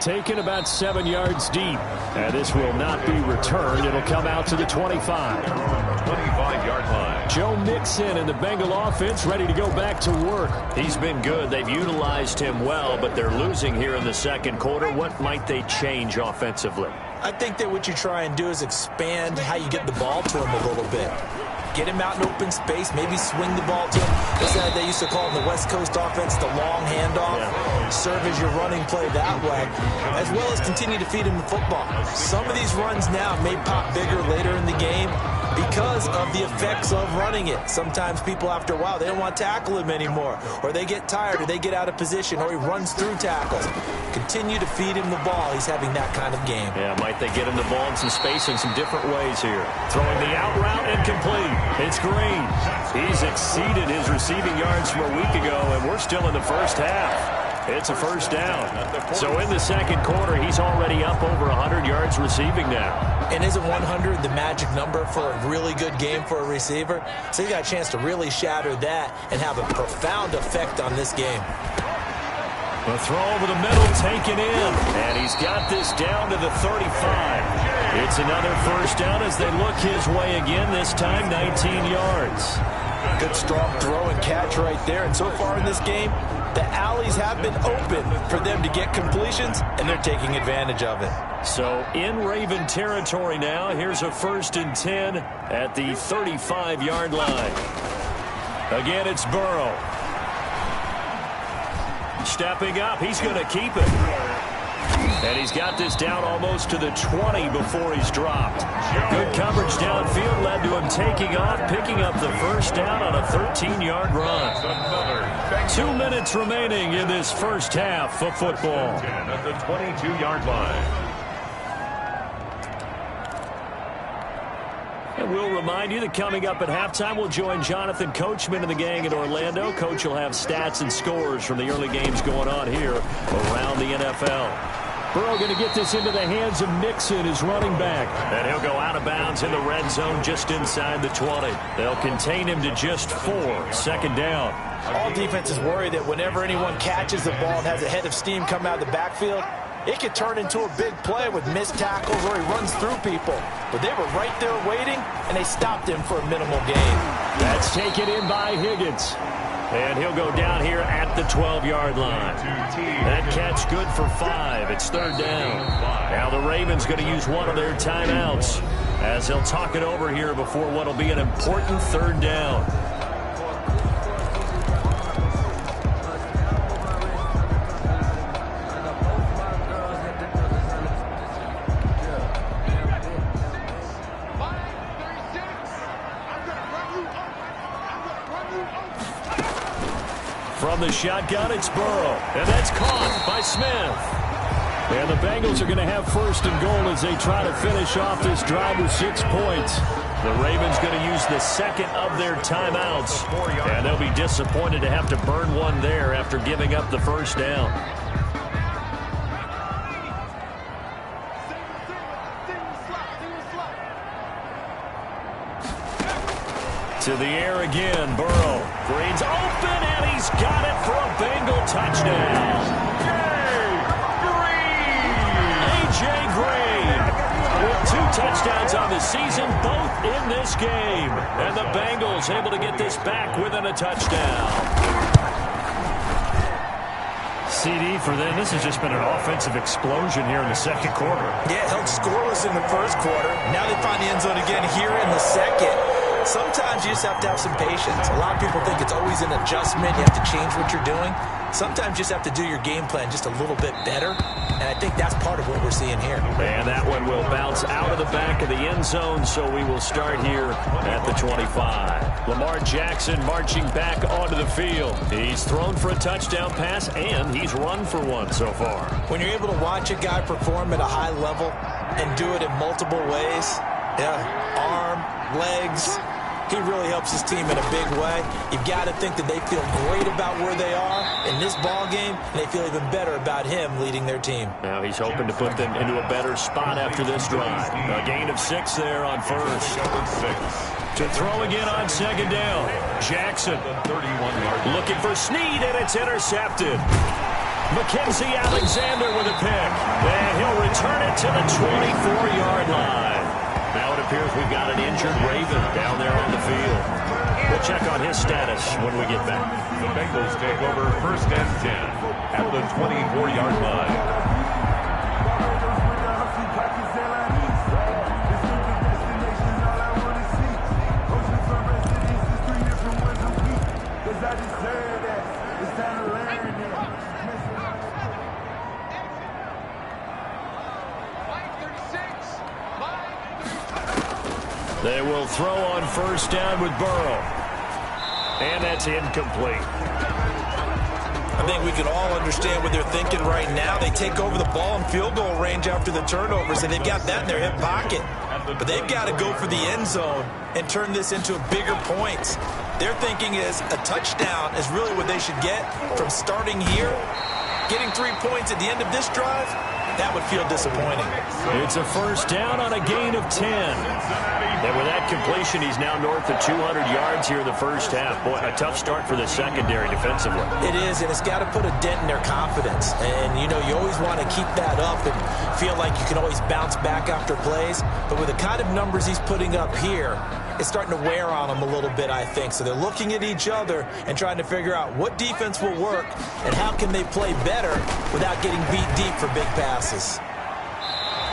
Speaker 2: Taken about 7 yards deep. And this will not be returned. It'll come out to the 25.
Speaker 1: 25-yard line.
Speaker 2: Joe Mixon and the Bengal offense ready to go back to work. He's been good. They've utilized him well, but they're losing here in the second quarter. What might they change offensively?
Speaker 3: I think that what you try and do is expand how you get the ball to him a little bit. Get him out in open space, maybe swing the ball to him. They used to call in the West Coast offense the long handoff. Yeah. Serve as your running play that way, as well as continue to feed him the football. Some of these runs now may pop bigger later in the game because of the effects of running it. Sometimes people, after a while, they don't want to tackle him anymore, or they get tired, or they get out of position, or he runs through tackles. Continue to feed him the ball. He's having that kind of game.
Speaker 2: Yeah, might they get him the ball in some space in some different ways here. Throwing the out route incomplete. It's Green. He's exceeded his receiving yards from a week ago, and we're still in the first half. It's a first down. So in the second quarter, he's already up over 100 yards receiving now.
Speaker 3: And isn't 100 the magic number for a really good game for a receiver? So he got a chance to really shatter that and have a profound effect on this game.
Speaker 2: The throw over the middle taken in. And he's got this down to the 35. It's another first down as they look his way again, this time 19 yards.
Speaker 3: Good strong throw and catch right there. And so far in this game, the alleys have been open for them to get completions, and they're taking advantage of it.
Speaker 2: So in Raven territory now, here's a 1st and 10 at the 35-yard line. Again, it's Burrow. Stepping up, he's going to keep it. And he's got this down almost to the 20 before he's dropped. Good coverage downfield led to him taking off, picking up the first down on a 13-yard run. 2 minutes remaining in this first half of football.
Speaker 1: At the 22-yard line.
Speaker 2: And we'll remind you that coming up at halftime, we'll join Jonathan Coachman and the gang in Orlando. Coach will have stats and scores from the early games going on here around the NFL. Burrow going to get this into the hands of Mixon, his running back. And he'll go out of bounds in the red zone just inside the 20. They'll contain him to just 4. 2nd down.
Speaker 3: All defenses worry that whenever anyone catches the ball and has a head of steam come out of the backfield, it could turn into a big play with missed tackles or he runs through people. But they were right there waiting, and they stopped him for a minimal gain.
Speaker 2: That's taken in by Higgins. And he'll go down here at the 12-yard line. That catch good for 5. It's 3rd down. Now the Ravens going to use one of their timeouts as they'll talk it over here before what will be an important 3rd down. From the shotgun, it's Burrow. And that's caught by Smith. And the Bengals are going to have 1st and goal as they try to finish off this drive with 6 points. The Ravens going to use the 2nd of their timeouts. And they'll be disappointed to have to burn one there after giving up the first down. To the air again, Burrow. Green's open, and he's got it for a Bengal touchdown. A.J. Green with 2 touchdowns on the season, both in this game. And the Bengals able to get this back within a touchdown. CD for them. This has just been an offensive explosion here in the second quarter.
Speaker 3: Yeah, held scoreless in the first quarter. Now they find the end zone again here in the second. Sometimes you just have to have some patience. A lot of people think it's always an adjustment. You have to change what you're doing. Sometimes you just have to do your game plan just a little bit better. And I think that's part of what we're seeing here.
Speaker 2: And that one will bounce out of the back of the end zone, so we will start here at the 25. Lamar Jackson marching back onto the field. He's thrown for a touchdown pass, and he's run for one so far.
Speaker 3: When you're able to watch a guy perform at a high level and do it in multiple ways, arm, legs, he really helps his team in a big way. You've got to think that they feel great about where they are in this ball game, and they feel even better about him leading their team.
Speaker 2: Now he's hoping to put them into a better spot after this drive. A gain of 6 there on first. To throw again on second down. Jackson looking for Snead, and it's intercepted. Mackenzie Alexander with a pick. And he'll return it to the 24-yard line. Now it appears we've got an injured Raven down there on the field. We'll check on his status when we get back.
Speaker 1: The Bengals take over first and 10 at the 24-yard line.
Speaker 2: They will throw on first down with Burrow. And that's incomplete.
Speaker 3: I think we can all understand what they're thinking right now. They take over the ball in field goal range after the turnovers, and they've got that in their hip pocket. But they've got to go for the end zone and turn this into bigger points. Their thinking is a touchdown is really what they should get from starting here. Getting 3 points at the end of this drive, that would feel disappointing.
Speaker 2: It's a first down on a gain of 10. And with that completion, he's now north of 200 yards here in the first half. Boy, a tough start for the secondary defensively.
Speaker 3: It is, and it's got to put a dent in their confidence. And, you know, you always want to keep that up and feel like you can always bounce back after plays. But with the kind of numbers he's putting up here, it's starting to wear on them a little bit, I think. So they're looking at each other and trying to figure out what defense will work and how can they play better without getting beat deep for big passes.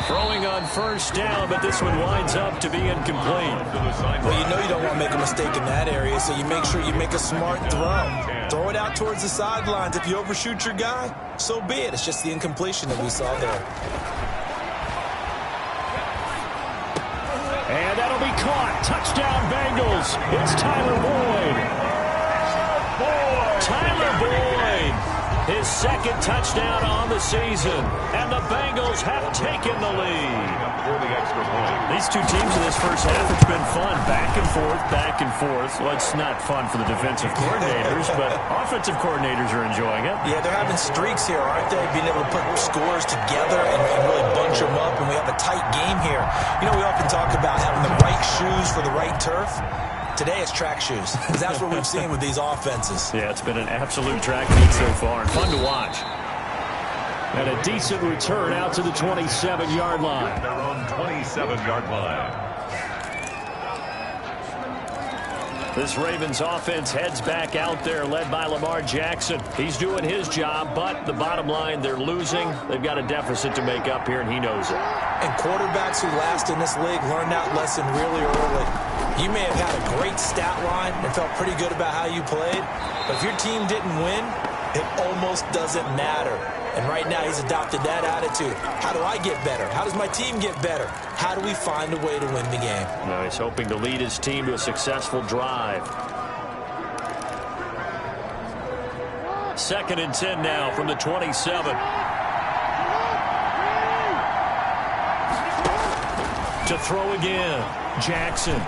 Speaker 2: Throwing on first down, but this one winds up to be incomplete.
Speaker 3: Well, you know you don't want to make a mistake in that area, so you make sure you make a smart throw. Throw it out towards the sidelines. If you overshoot your guy, so be it. It's just the incompletion that we saw there.
Speaker 2: And that'll be caught. Touchdown, Bengals. It's Tyler Boyd. Tyler Boyd. His second touchdown on the season. And the Bengals have taken the lead. These two teams in this first half, it's been fun. Back and forth, back and forth. Well, it's not fun for the defensive coordinators, but offensive coordinators are enjoying it.
Speaker 3: Yeah, they're having streaks here, aren't they? Being able to put scores together and really bunch them up, and we have a tight game here. You know, we often talk about having the right shoes for the right turf. Today it's track shoes, because that's what we've seen with these offenses.
Speaker 2: Yeah, it's been an absolute track meet so far, and fun to watch. And a decent return out to the 27-yard line.
Speaker 1: Their own 27-yard line.
Speaker 2: This Ravens offense heads back out there, led by Lamar Jackson. He's doing his job, but the bottom line, they're losing. They've got a deficit to make up here, and he knows it.
Speaker 3: And quarterbacks who last in this league learn that lesson really early. You may have had a great stat line and felt pretty good about how you played, but if your team didn't win, it almost doesn't matter. And right now he's adopted that attitude. How do I get better? How does my team get better? How do we find a way to win the game?
Speaker 2: Now he's hoping to lead his team to a successful drive. 2nd and 10 now from the 27. To throw again, Jackson.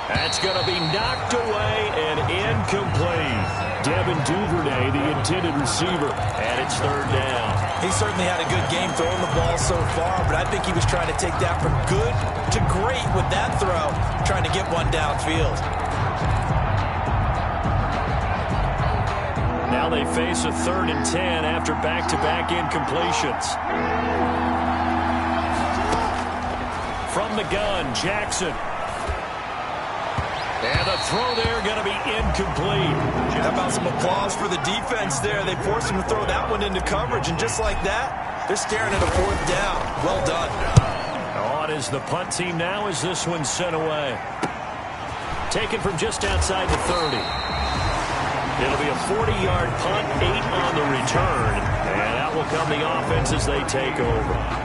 Speaker 2: That's going to be knocked away and incomplete. Devin Duvernay, the intended receiver, and it's third down.
Speaker 3: He certainly had a good game throwing the ball so far, but I think he was trying to take that from good to great with that throw, trying to get one downfield.
Speaker 2: Now they face a 3rd and 10 after back-to-back incompletions. From the gun, Jackson. And the throw there going to be incomplete.
Speaker 3: How about some applause for the defense there? They forced him to throw that one into coverage, and just like that, they're staring at a 4th down. Well done.
Speaker 2: On is the punt team now as this one's sent away. Taken from just outside the 30. It'll be a 40-yard punt, 8 on the return, and out will come the offense as they take over.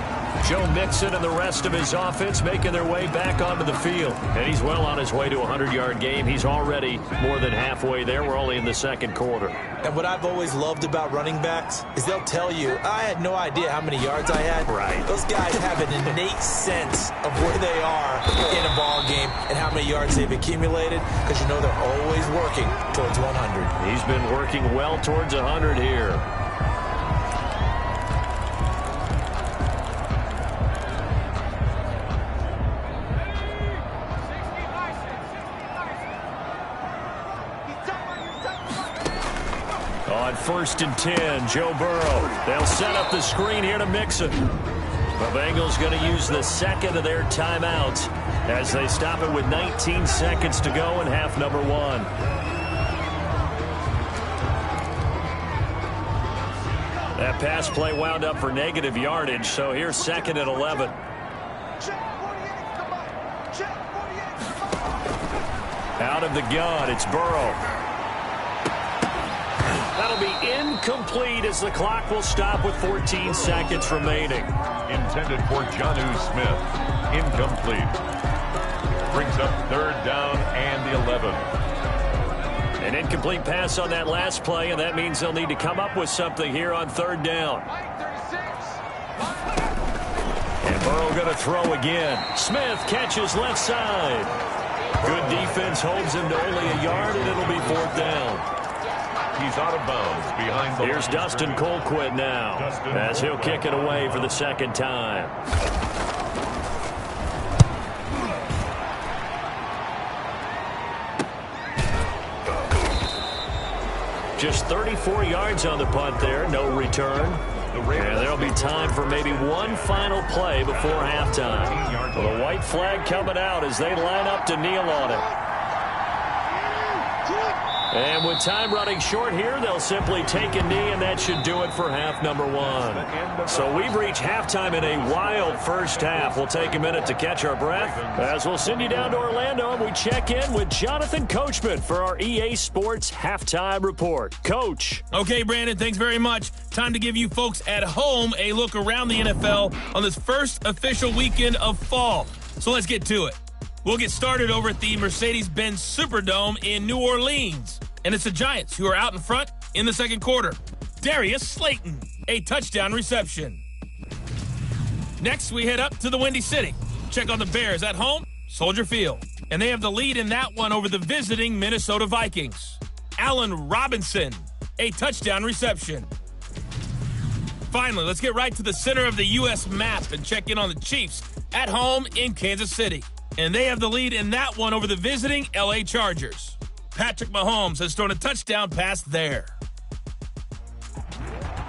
Speaker 2: Joe Mixon and the rest of his offense making their way back onto the field. And he's well on his way to a 100-yard game. He's already more than halfway there. We're only in the second quarter.
Speaker 3: And what I've always loved about running backs is they'll tell you, I had no idea how many yards I had.
Speaker 2: Right.
Speaker 3: Those guys have an innate sense of where they are in a ball game and how many yards they've accumulated, because you know they're always working towards 100.
Speaker 2: He's been working well towards 100 here. On 1st and 10, Joe Burrow. They'll set up the screen here to Mixon. The Bengals going to use the second of their timeouts as they stop it with 19 seconds to go in half number 1. That pass play wound up for negative yardage, so here's 2nd and 11. Out of the gun, it's Burrow. That'll be incomplete as the clock will stop with 14 seconds remaining.
Speaker 1: Intended for Jonnu Smith. Incomplete. Brings up 3rd down and 11.
Speaker 2: An incomplete pass on that last play, and that means they'll need to come up with something here on 3rd down. And Burrow going to throw again. Smith catches left side. Good defense holds him to only a yard, and it'll be 4th down.
Speaker 1: He's out of bounds behind the...
Speaker 2: Here's Dustin Colquitt now as he'll kick it away for the 2nd time. Just 34 yards on the punt there, no return. And there'll be time for maybe one final play before halftime. Well, the white flag coming out as they line up to kneel on it. And with time running short here, they'll simply take a knee, and that should do it for half number 1. So we've reached halftime in a wild first half. We'll take a minute to catch our breath as we'll send you down to Orlando, and we check in with Jonathan Coachman for our EA Sports Halftime Report. Coach.
Speaker 4: Okay, Brandon, thanks very much. Time to give you folks at home a look around the NFL on this first official weekend of fall. So let's get to it. We'll get started over at the Mercedes-Benz Superdome in New Orleans. And it's the Giants who are out in front in the second quarter. Darius Slayton, a touchdown reception. Next, we head up to the Windy City. Check on the Bears at home, Soldier Field. And they have the lead in that one over the visiting Minnesota Vikings. Allen Robinson, a touchdown reception. Finally, let's get right to the center of the U.S. map and check in on the Chiefs at home in Kansas City. And they have the lead in that one over the visiting L.A. Chargers. Patrick Mahomes has thrown a touchdown pass there.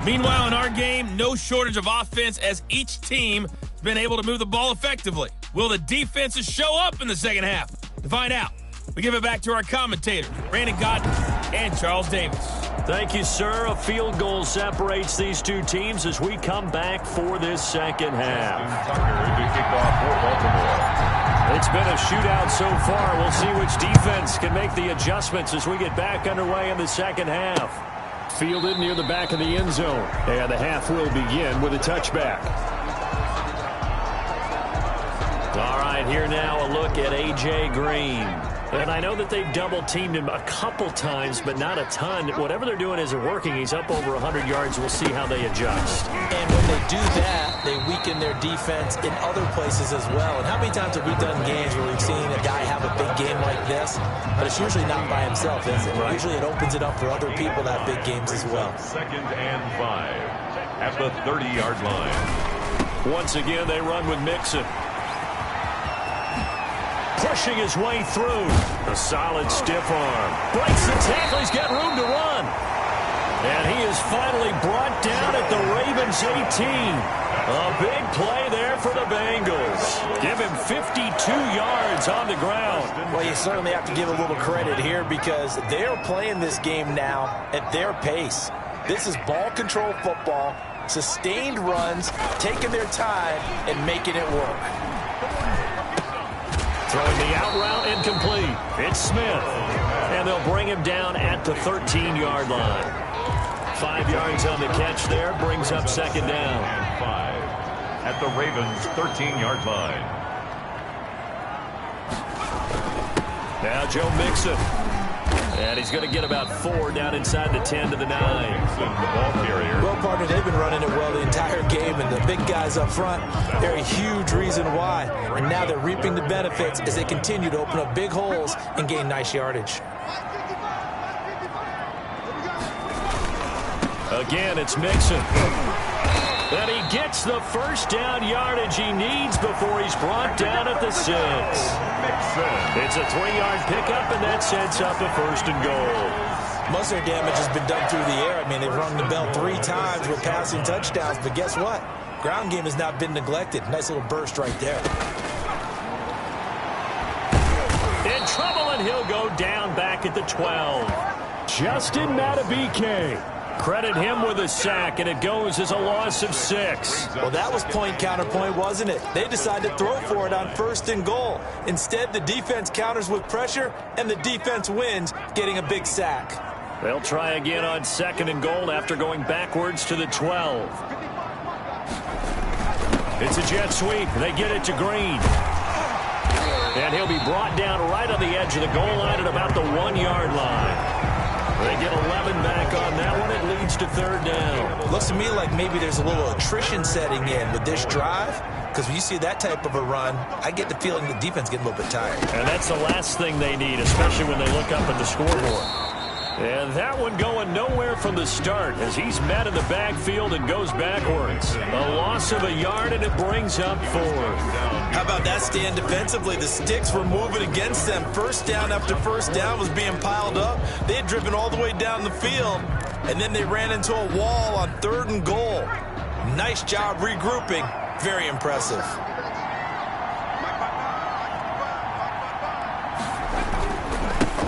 Speaker 4: Meanwhile, in our game, no shortage of offense as each team has been able to move the ball effectively. Will the defenses show up in the second half? To find out, we give it back to our commentators, Brandon Godden and Charles Davis.
Speaker 2: Thank you, sir. A field goal separates these two teams as we come back for this second half. It's been a shootout so far. We'll see which defense can make the adjustments as we get back underway in the second half. Fielded near the back of the end zone. And the half will begin with a touchback. All right, here now a look at A.J. Green. And I know that they've double-teamed him a couple times, but not a ton. Whatever they're doing isn't working. He's up over 100 yards. We'll see how they adjust.
Speaker 3: And when they do that, they weaken their defense in other places as well. And how many times have we done games where we've seen a guy have a big game like this, but it's usually not by himself, is it? Right. Usually it opens it up for other people to have big games as well.
Speaker 1: 2nd and 5 at the 30-yard line.
Speaker 2: Once again, they run with Mixon. Pushing his way through. A solid stiff arm. Breaks the tackle. He's got room to run. And he is finally brought down at the Ravens 18. A big play there for the Bengals. Give him 52 yards on the ground.
Speaker 3: Well, you certainly have to give a little credit here because they're playing this game now at their pace. This is ball control football, sustained runs, taking their time and making it work.
Speaker 2: Throwing the out route incomplete. It's Smith. And they'll bring him down at the 13-yard line. 5 yards on the catch there. Brings up 2nd down.
Speaker 1: And 5 at the Ravens' 13-yard line.
Speaker 2: Now Joe Mixon. And he's going to get about 4 down inside the 10 to the 9.
Speaker 1: Mixon, the ball carrier.
Speaker 3: Well, partner, they've been running it well the entire game, and the big guys up front, they're a huge reason why. And now they're reaping the benefits as they continue to open up big holes and gain nice yardage.
Speaker 2: Again, it's Mixon. And he gets the first down yardage he needs before he's brought down at the 6. It's a 3-yard pickup, and that sets up a 1st and goal.
Speaker 3: Most of their damage has been done through the air. I mean, they've rung the bell 3 times with passing touchdowns, but guess what? Ground game has not been neglected. Nice little burst right there.
Speaker 2: In trouble, and he'll go down back at the 12. Justin Matabike. Credit him with a sack, and it goes as a loss of 6.
Speaker 3: Well, that was point counterpoint, wasn't it? They decided to throw for it on 1st and goal. Instead, the defense counters with pressure, and the defense wins, getting a big sack.
Speaker 2: They'll try again on 2nd and goal after going backwards to the 12. It's a jet sweep. They get it to Green. And he'll be brought down right on the edge of the goal line at about the 1-yard line. They get 11 back on that one. It leads to 3rd down.
Speaker 3: Looks to me like maybe there's a little attrition setting in with this drive, because when you see that type of a run, I get the feeling the defense getting a little bit tired.
Speaker 2: And that's the last thing they need, especially when they look up at the scoreboard. And that one going nowhere from the start as he's met in the backfield and goes backwards. A loss of a yard, and it brings up 4th.
Speaker 3: How about that stand defensively? The sticks were moving against them. 1st down after 1st down was being piled up. They had driven all the way down the field, and then they ran into a wall on 3rd and goal. Nice job regrouping. Very impressive.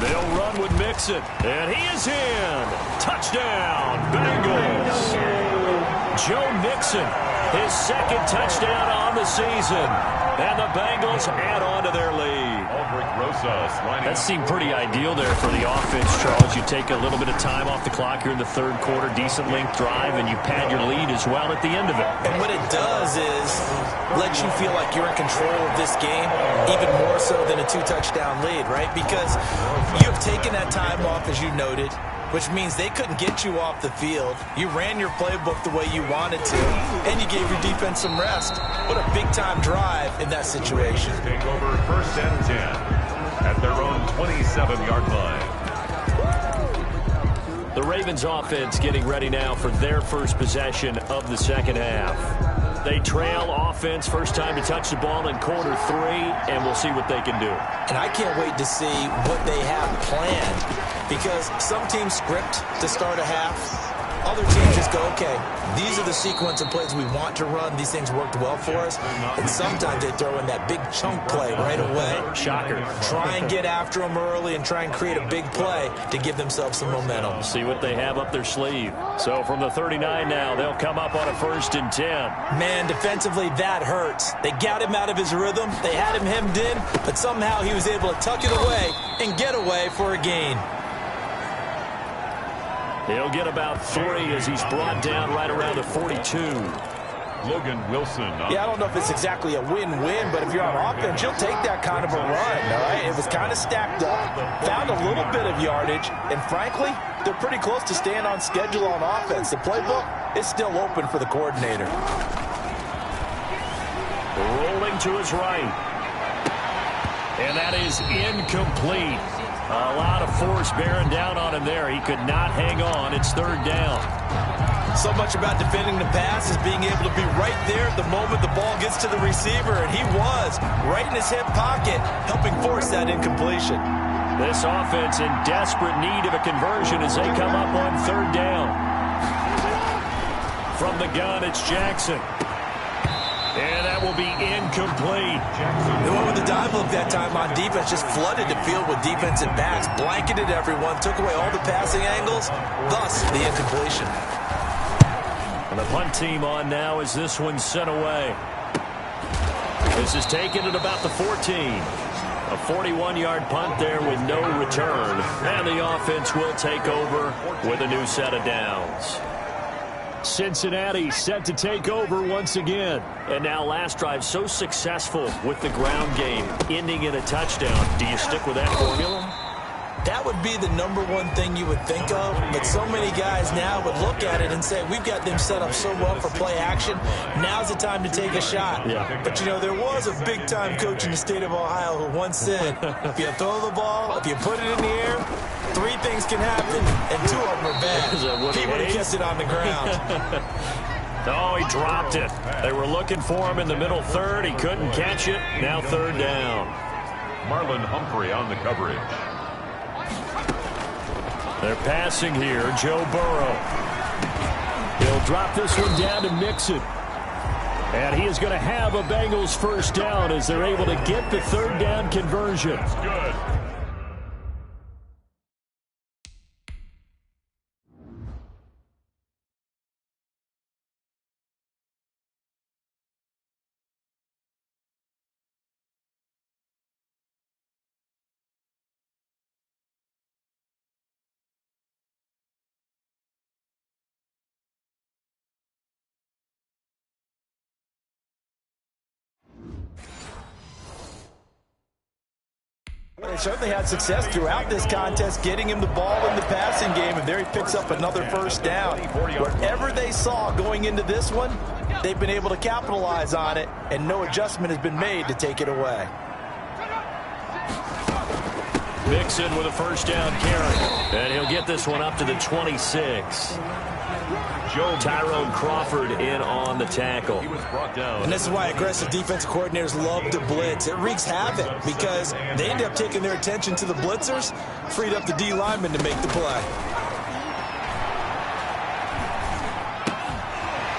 Speaker 2: They'll run with Mixon, and he is in. Touchdown, Bengals. Joe Mixon, his 2nd touchdown on the season. And the Bengals add on to their lead. That seemed pretty ideal there for the offense, Charles. You take a little bit of time off the clock here in the 3rd quarter, decent length drive, and you pad your lead as well at the end of it.
Speaker 3: And what it does is let you feel like you're in control of this game, even more so than a 2-touchdown lead, right? Because you've taken that time off, as you noted, which means they couldn't get you off the field. You ran your playbook the way you wanted to, and you gave your defense some rest. What a big-time drive in that situation.
Speaker 1: Take over 1st and 10 at their own 27-yard line.
Speaker 2: The Ravens offense getting ready now for their first possession of the 2nd half. They trail offense, first time to touch the ball in quarter 3, and we'll see what they can do.
Speaker 3: And I can't wait to see what they have planned, because some teams script to start a half. Other teams just go, okay, these are the sequence of plays we want to run. These things worked well for us. And sometimes they throw in that big chunk play right away.
Speaker 2: Shocker.
Speaker 3: Try and get after them early and try and create a big play to give themselves some momentum.
Speaker 2: See what they have up their sleeve. So from the 39 now, they'll come up on a 1st and 10.
Speaker 3: Man, defensively, that hurts. They got him out of his rhythm. They had him hemmed in, but somehow he was able to tuck it away and get away for a gain.
Speaker 2: He'll get about 3 as he's brought down right around the 42.
Speaker 1: Logan Wilson.
Speaker 3: Yeah, I don't know if it's exactly a win-win, but if you're on offense, you'll take that kind of a run, all right? It was kind of stacked up, found a little bit of yardage, and frankly, they're pretty close to staying on schedule on offense. The playbook is still open for the coordinator.
Speaker 2: Rolling to his right. And that is incomplete. A lot of force bearing down on him there. He could not hang on. It's third down.
Speaker 3: So much about defending the pass is being able to be right there at the moment the ball gets to the receiver, and he was right in his hip pocket, helping force that incompletion.
Speaker 2: This offense in desperate need of a conversion as they come up on third down. From the gun, it's Jackson. And that will be incomplete.
Speaker 3: They went with the dive look that time on defense, just flooded the field with defensive backs, blanketed everyone, took away all the passing angles, thus the incompletion.
Speaker 2: And the punt team on now as this one's sent away. This is taken at about the 14. A 41-yard punt there with no return. And the offense will take over with a new set of downs. Cincinnati set to take over once again. And now last drive so successful with the ground game, ending in a touchdown. Do you stick with that formula?
Speaker 3: That would be the number one thing you would think of, but so many guys now would look at it and say, we've got them set up so well for play action, now's the time to take a shot.
Speaker 2: Yeah.
Speaker 3: But, you know, there was a big-time coach in the state of Ohio who once said, if you throw the ball, if you put it in the air, 3 things can happen, and 2 of them are bad. He would have kissed it on the ground.
Speaker 2: Oh, he dropped it. They were looking for him in the middle third. He couldn't catch it. Now third down.
Speaker 1: Marlon Humphrey on the coverage.
Speaker 2: They're passing here. Joe Burrow. He'll drop this one down to Mixon. And he is going to have a Bengals first down as they're able to get the third down conversion.
Speaker 1: Good.
Speaker 3: They certainly had success throughout this contest, getting him the ball in the passing game, and there he picks up another first down. Whatever they saw going into this one, they've been able to capitalize on it, and no adjustment has been made to take it away.
Speaker 2: Mixon with a first down carry, and he'll get this one up to the 26. Tyrone Crawford in on the tackle.
Speaker 1: He was brought down.
Speaker 3: And this is why aggressive defensive coordinators love to blitz. It wreaks havoc because they end up taking their attention to the blitzers, freed up the D lineman to make the play.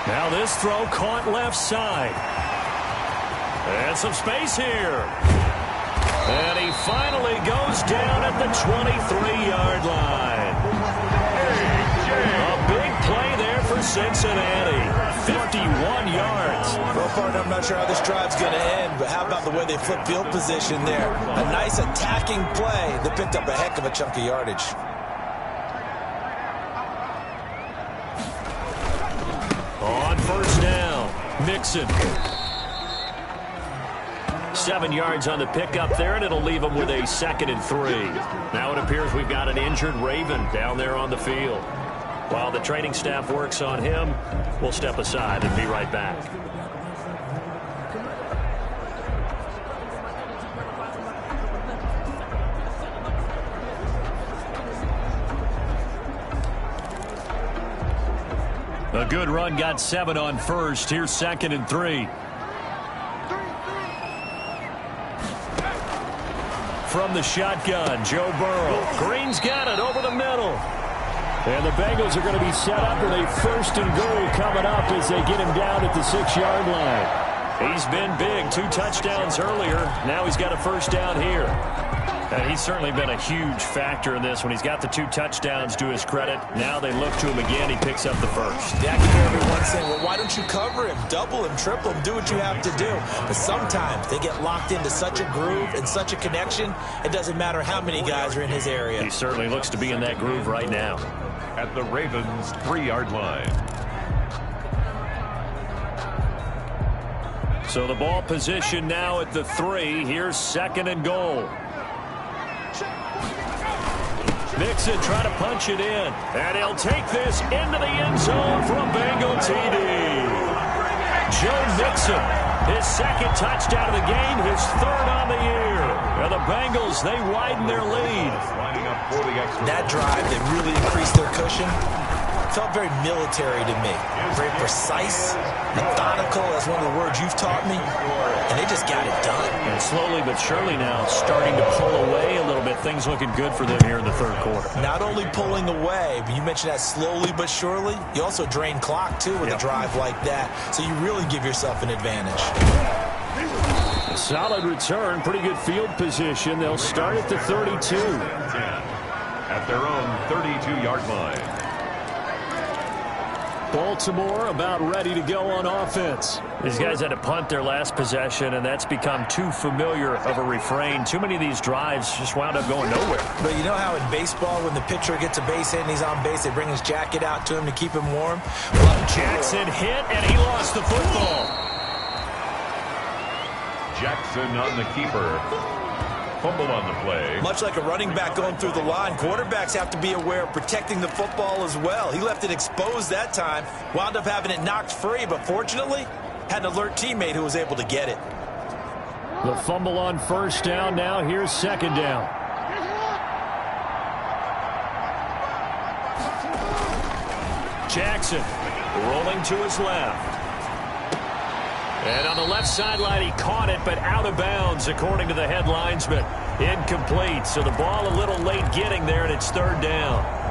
Speaker 2: Now this throw caught left side. And some space here. And he finally goes down at the 23-yard line. A big play there for Cincinnati. 51 yards.
Speaker 3: Well, partner, I'm not sure how this drive's going to end, but how about the way they flip field position there? A nice attacking play that picked up a heck of a chunk of yardage.
Speaker 2: On first down, Mixon. 7 yards on the pickup there, and it'll leave them with a 2nd and 3. Now it appears we've got an injured Raven down there on the field. While the training staff works on him, we'll step aside and be right back. A good run, got 7 on first. Here's 2nd and 3. From the shotgun, Joe Burrow. Green's got it over the middle. And the Bengals are going to be set up with a 1st and goal coming up as they get him down at the 6-yard line. He's been big. 2 touchdowns earlier. Now he's got a first down here. And he's certainly been a huge factor in this when he's got the 2 touchdowns to his credit. Now they look to him again. He picks up the first.
Speaker 3: Yeah, I can hear everyone saying, well, why don't you cover him, double him, triple him, do what you have to do. But sometimes they get locked into such a groove and such a connection, it doesn't matter how many guys are in his area.
Speaker 2: He certainly looks to be in that groove right now.
Speaker 1: At the Ravens' 3-yard line.
Speaker 2: So the ball position now at the 3. Here's 2nd and goal. Mixon trying to punch it in. And he'll take this into the end zone for a Bengal TD. Joe Mixon, his 2nd touchdown of the game, his 3rd on the year. And the Bengals, they widen their lead.
Speaker 3: That drive, they really increased their cushion. Felt very military to me. Very precise, methodical, that's one of the words you've taught me. And they just got it done.
Speaker 2: And slowly but surely now starting to pull away a little bit. Things looking good for them here in the 3rd quarter.
Speaker 3: Not only pulling away, but you mentioned that slowly but surely. You also drain clock, too, with a drive like that. So you really give yourself an advantage.
Speaker 2: A solid return, pretty good field position. They'll start at the 32.
Speaker 1: At their own 32-yard line.
Speaker 2: Baltimore about ready to go on offense. These guys had to punt their last possession, and that's become too familiar of a refrain. Too many of these drives just wound up going nowhere.
Speaker 3: But you know how in baseball, when the pitcher gets a base hit and he's on base, they bring his jacket out to him to keep him warm? Well,
Speaker 2: Jackson hit, and he lost the football.
Speaker 1: Jackson on the keeper. Fumble on the play.
Speaker 3: Much like a running back going through the line, quarterbacks have to be aware of protecting the football as well. He left it exposed that time, wound up having it knocked free, but fortunately, had an alert teammate who was able to get it.
Speaker 2: The fumble on 1st down. Now here's 2nd down. Jackson rolling to his left. And on the left sideline, he caught it, but out of bounds, according to the head linesman. Incomplete, so the ball a little late getting there, and it's 3rd down.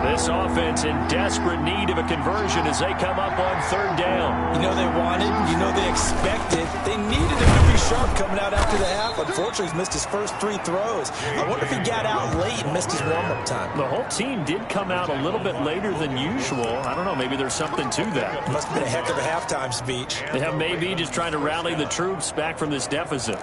Speaker 2: This offense in desperate need of a conversion as they come up on 3rd down.
Speaker 3: You know they wanted, you know they expected. They needed him to be sharp coming out after the half. Unfortunately, he's missed his first 3 throws. I wonder if he got out late and missed his warm-up time.
Speaker 2: The whole team did come out a little bit later than usual. I don't know, maybe there's something to that.
Speaker 3: Must have been a heck of a halftime speech.
Speaker 2: Yeah, maybe just trying to rally the troops back from this deficit.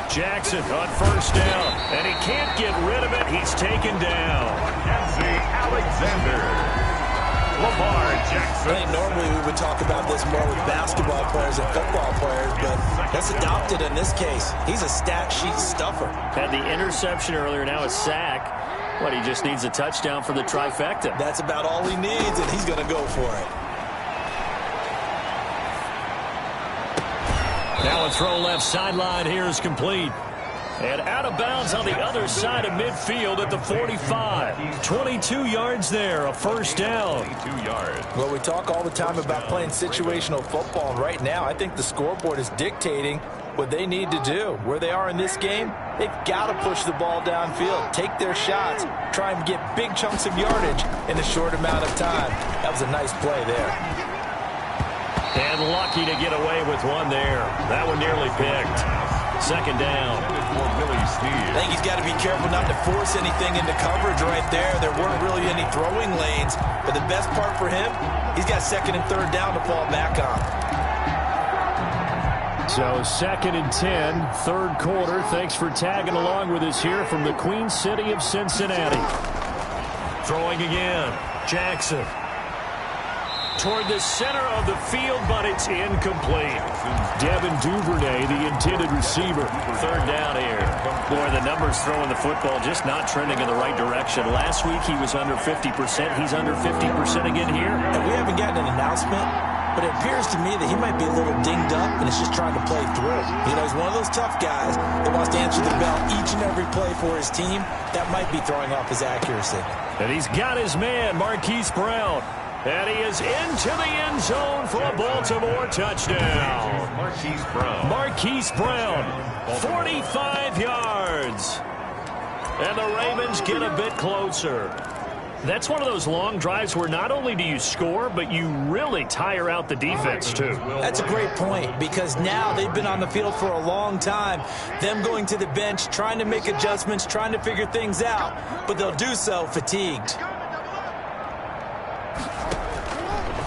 Speaker 2: Jackson on 1st down, and he can't get rid of it. He's taken down.
Speaker 1: Alexander. Lamar Jackson.
Speaker 3: I think normally we would talk about this more with basketball players and football players, but that's adopted in this case. He's a stat sheet stuffer.
Speaker 2: Had the interception earlier, now a sack. What, he just needs a touchdown for the trifecta.
Speaker 3: That's about all he needs, and he's going to go for it.
Speaker 2: Now a throw left sideline here is complete. And out of bounds on the other side of midfield at the 45. 22 yards there, a 1st down.
Speaker 1: 22 yards.
Speaker 3: Well, we talk all the time about playing situational football, and right now I think the scoreboard is dictating what they need to do. Where they are in this game, they've got to push the ball downfield, take their shots, try and get big chunks of yardage in a short amount of time. That was a nice play there.
Speaker 2: And lucky to get away with one there. That one nearly picked. 2nd down.
Speaker 3: I think he's got to be careful not to force anything into coverage right there. There weren't really any throwing lanes. But the best part for him, he's got 2nd and 3rd down to fall back on.
Speaker 2: So 2nd and 10, 3rd quarter. Thanks for tagging along with us here from the Queen City of Cincinnati. Throwing again. Jackson. Toward the center of the field, but it's incomplete. Devin Duvernay, the intended receiver. 3rd down here. Boy, the numbers throwing the football just not trending in the right direction. Last week he was under 50%. He's under 50% again here.
Speaker 3: And we haven't gotten an announcement, but it appears to me that he might be a little dinged up and is just trying to play through. You know, he's one of those tough guys that wants to answer the bell each and every play for his team. That might be throwing off his accuracy.
Speaker 2: And he's got his man, Marquise Brown. And he is into the end zone for a Baltimore touchdown.
Speaker 1: Marquise Brown.
Speaker 2: Marquise Brown, 45 yards. And the Ravens get a bit closer. That's one of those long drives where not only do you score, but you really tire out the defense, too.
Speaker 3: That's a great point, because now they've been on the field for a long time. Them going to the bench, trying to make adjustments, trying to figure things out, but they'll do so fatigued.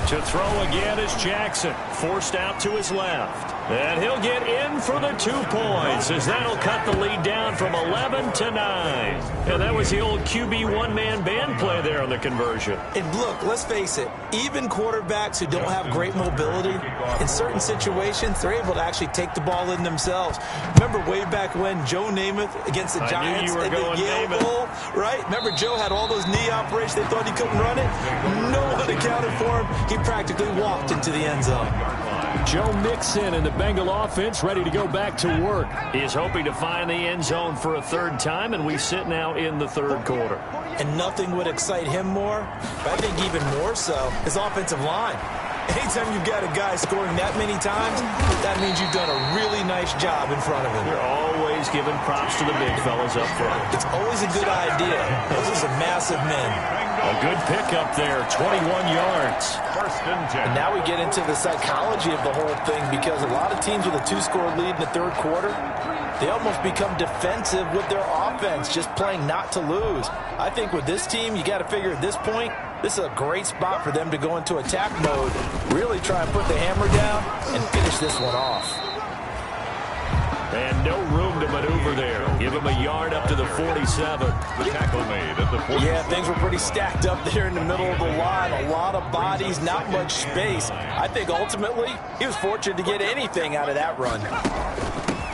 Speaker 2: To throw again is Jackson, forced out to his left. And he'll get in for the 2 points, as that'll cut the lead down from 11 to 9. And that was the old QB one-man band play there on the conversion.
Speaker 3: And look, let's face it, even quarterbacks who don't have great mobility, in certain situations, they're able to actually take the ball in themselves. Remember way back when Joe Namath against the Giants in the Yale Bowl, right? Remember Joe had all those knee operations, they thought he couldn't run it? No one accounted for him. He practically walked into the end zone.
Speaker 2: Joe Mixon and the Bengal offense ready to go back to work. He is hoping to find the end zone for a 3rd time, and we sit now in the 3rd quarter.
Speaker 3: And nothing would excite him more, but I think even more so, his offensive line. Anytime you've got a guy scoring that many times, that means you've done a really nice job in front of him.
Speaker 2: You're always giving props to the big fellas up front.
Speaker 3: It's always a good idea. Those are some massive men.
Speaker 2: A good pickup there, 21 yards.
Speaker 3: And now we get into the psychology of the whole thing, because a lot of teams with a 2-score lead in the 3rd quarter, they almost become defensive with their offense, just playing not to lose. I think with this team, you got to figure at this point, this is a great spot for them to go into attack mode, really try and put the hammer down and finish this one off.
Speaker 2: And no room to maneuver there. Give him a yard up to the 47.
Speaker 1: The tackle made at the 47.
Speaker 3: Yeah, things were pretty stacked up there in the middle of the line. A lot of bodies, not much space. I think ultimately he was fortunate to get anything out of that run.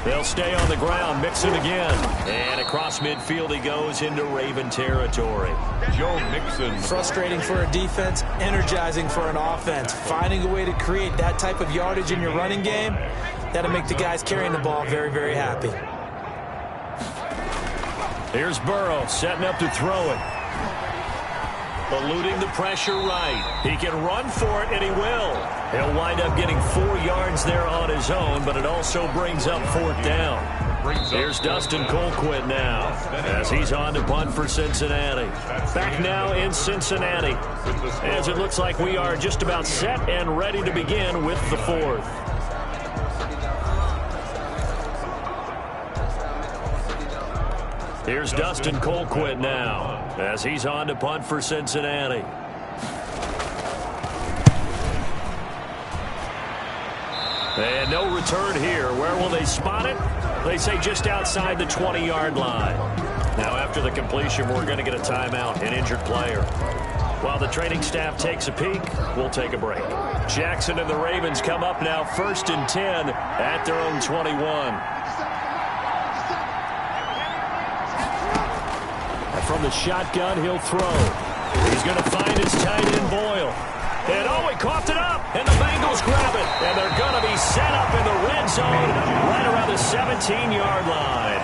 Speaker 2: They'll stay on the ground, Mixon again. And across midfield he goes into Raven territory.
Speaker 1: Joe Mixon.
Speaker 3: Frustrating for a defense, energizing for an offense. Finding a way to create that type of yardage in your running game, that'll make the guys carrying the ball very, very happy.
Speaker 2: Here's Burrow setting up to throw it. Eluding the pressure right. He can run for it, and he will. He'll wind up getting 4 yards there on his own, but it also brings up 4th down. Here's Dustin Colquitt now, as he's on to punt for Cincinnati. Back now in Cincinnati, as it looks like we are just about set and ready to begin with the 4th. Here's Dustin Colquitt now, as he's on to punt for Cincinnati. And no return here. Where will they spot it? They say just outside the 20-yard line. Now, after the completion, we're going to get a timeout, an injured player. While the training staff takes a peek, we'll take a break. Jackson and the Ravens come up now 1st and 10 at their own 21. And from the shotgun, he'll throw. He's going to find his tight end, Boyle. And oh, he coughed it up, and the Bengals grab it. And they're going to be set up in the red zone right around the 17-yard line.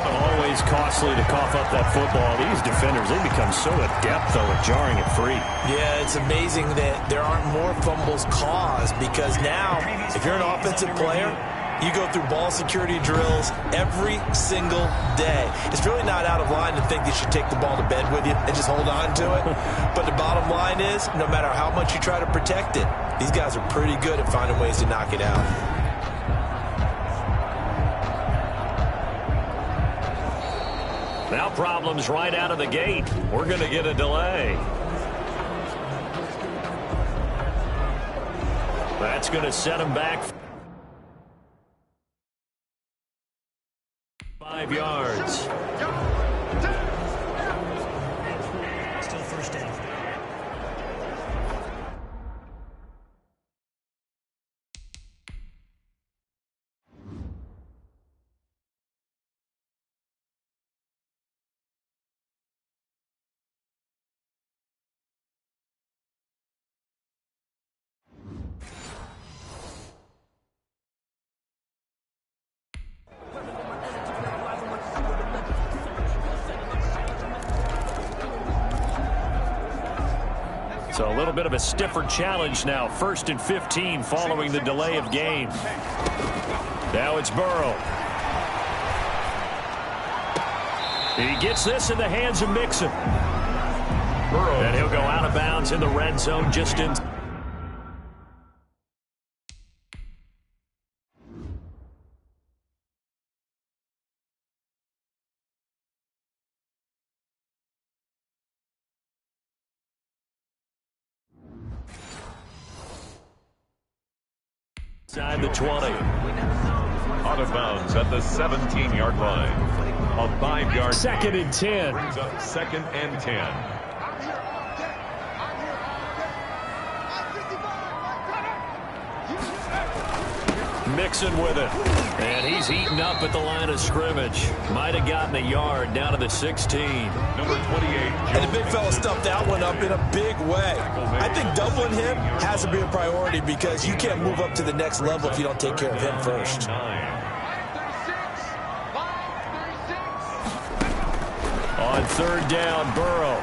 Speaker 2: Always costly to cough up that football. These defenders, they become so adept, though, at jarring it free.
Speaker 3: Yeah, it's amazing that there aren't more fumbles caused, because now, if you're an offensive player, you go through ball security drills every single day. It's really not out of line to think you should take the ball to bed with you and just hold on to it. But the bottom line is, no matter how much you try to protect it, these guys are pretty good at finding ways to knock it out.
Speaker 2: Now problems right out of the gate. We're going to get a delay. That's going to set him back 5 yards.
Speaker 5: Still 1st down.
Speaker 2: So a little bit of a stiffer challenge now. 1st and 15 following the delay of game. Now it's Burrow. He gets this in the hands of Mixon. Burrow. And he'll go out of bounds in the red zone just in. inside the 20.
Speaker 1: Out of bounds at the 17-yard line. A 5-yard.
Speaker 2: Second and 10.
Speaker 1: Brings up second and 10.
Speaker 2: Mixon with it. And he's eaten up at the line of scrimmage. Might have gotten a yard down to the 16.
Speaker 1: Number 28.
Speaker 3: And the big fella stuffed that one up in a big way. I think doubling him has to be a priority because you can't move up to the next level if you don't take care of him first.
Speaker 2: On third down, Burrow.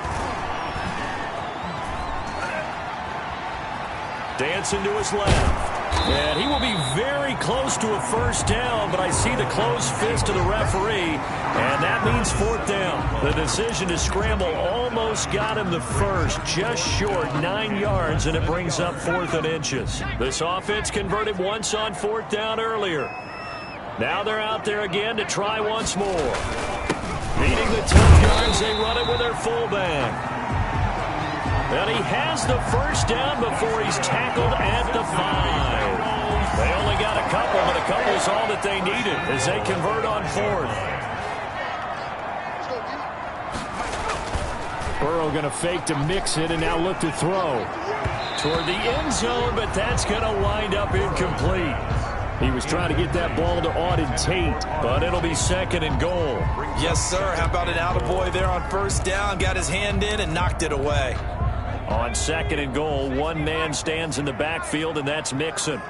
Speaker 2: Dancing to his left. And he will be very close to a first down, but I see the closed fist of the referee, and that means fourth down. The decision to scramble almost got him the first, just short 9 yards, and it brings up 4th and inches. This offense converted once on fourth down earlier. Now they're out there again to try once more. Needing the 10 yards, they run it with their fullback. And he has the first down before he's tackled at the 5. They only got a couple, but a couple is all that they needed as they convert on fourth. Burrow going to fake to mix it and now look to throw. Toward the end zone, but that's going to wind up incomplete. He was trying to get that ball to Auden Tate, but it'll be second and goal.
Speaker 3: Yes, sir. How about an attaboy there on first down? Got his hand in and knocked it away.
Speaker 2: On second and goal, one man stands in the backfield, and that's Mixon.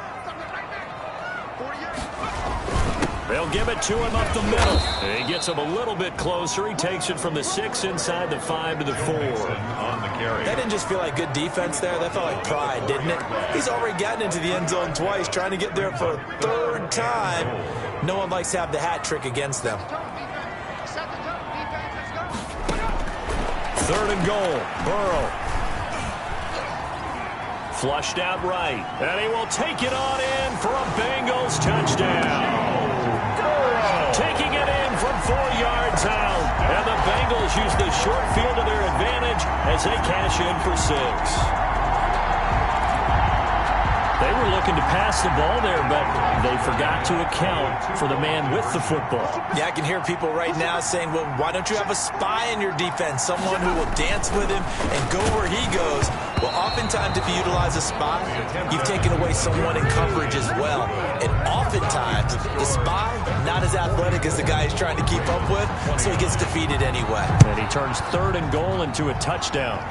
Speaker 2: They'll give it to him up the middle. He gets him a little bit closer. He takes it from the 6 inside the 5 to the 4.
Speaker 1: On the carry.
Speaker 3: That didn't just feel like good defense there. That felt like pride, didn't it? He's already gotten into the end zone twice, trying to get there for a third time. No one likes to have the hat trick against them.
Speaker 2: Third and goal. Burrow. Flushed out right. And he will take it on in for a Bengals touchdown. Taking it in from 4 yards out. And the Bengals use the short field to their advantage as they cash in for 6. They were looking to pass the ball there, but they forgot to account for the man with the football.
Speaker 3: Yeah, I can hear people right now saying, well, why don't you have a spy in your defense, someone who will dance with him and go where he goes? Well, oftentimes if you utilize a spy, you've taken away someone in coverage as well. And oftentimes, the spy, not as athletic as the guy he's trying to keep up with, so he gets defeated anyway.
Speaker 2: And he turns third and goal into a touchdown.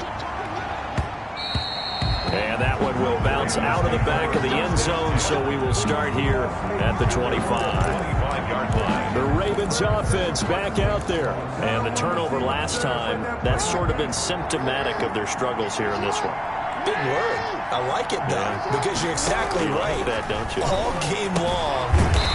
Speaker 2: And that one will bounce out of the back of the end zone, so we will start here at the 25-yard line. The Ravens offense back out there. And the turnover last time, that's sort of been symptomatic of their struggles here in this one.
Speaker 3: Big word. I like it, though, because you're exactly right.
Speaker 2: Like that, don't you?
Speaker 3: All game long,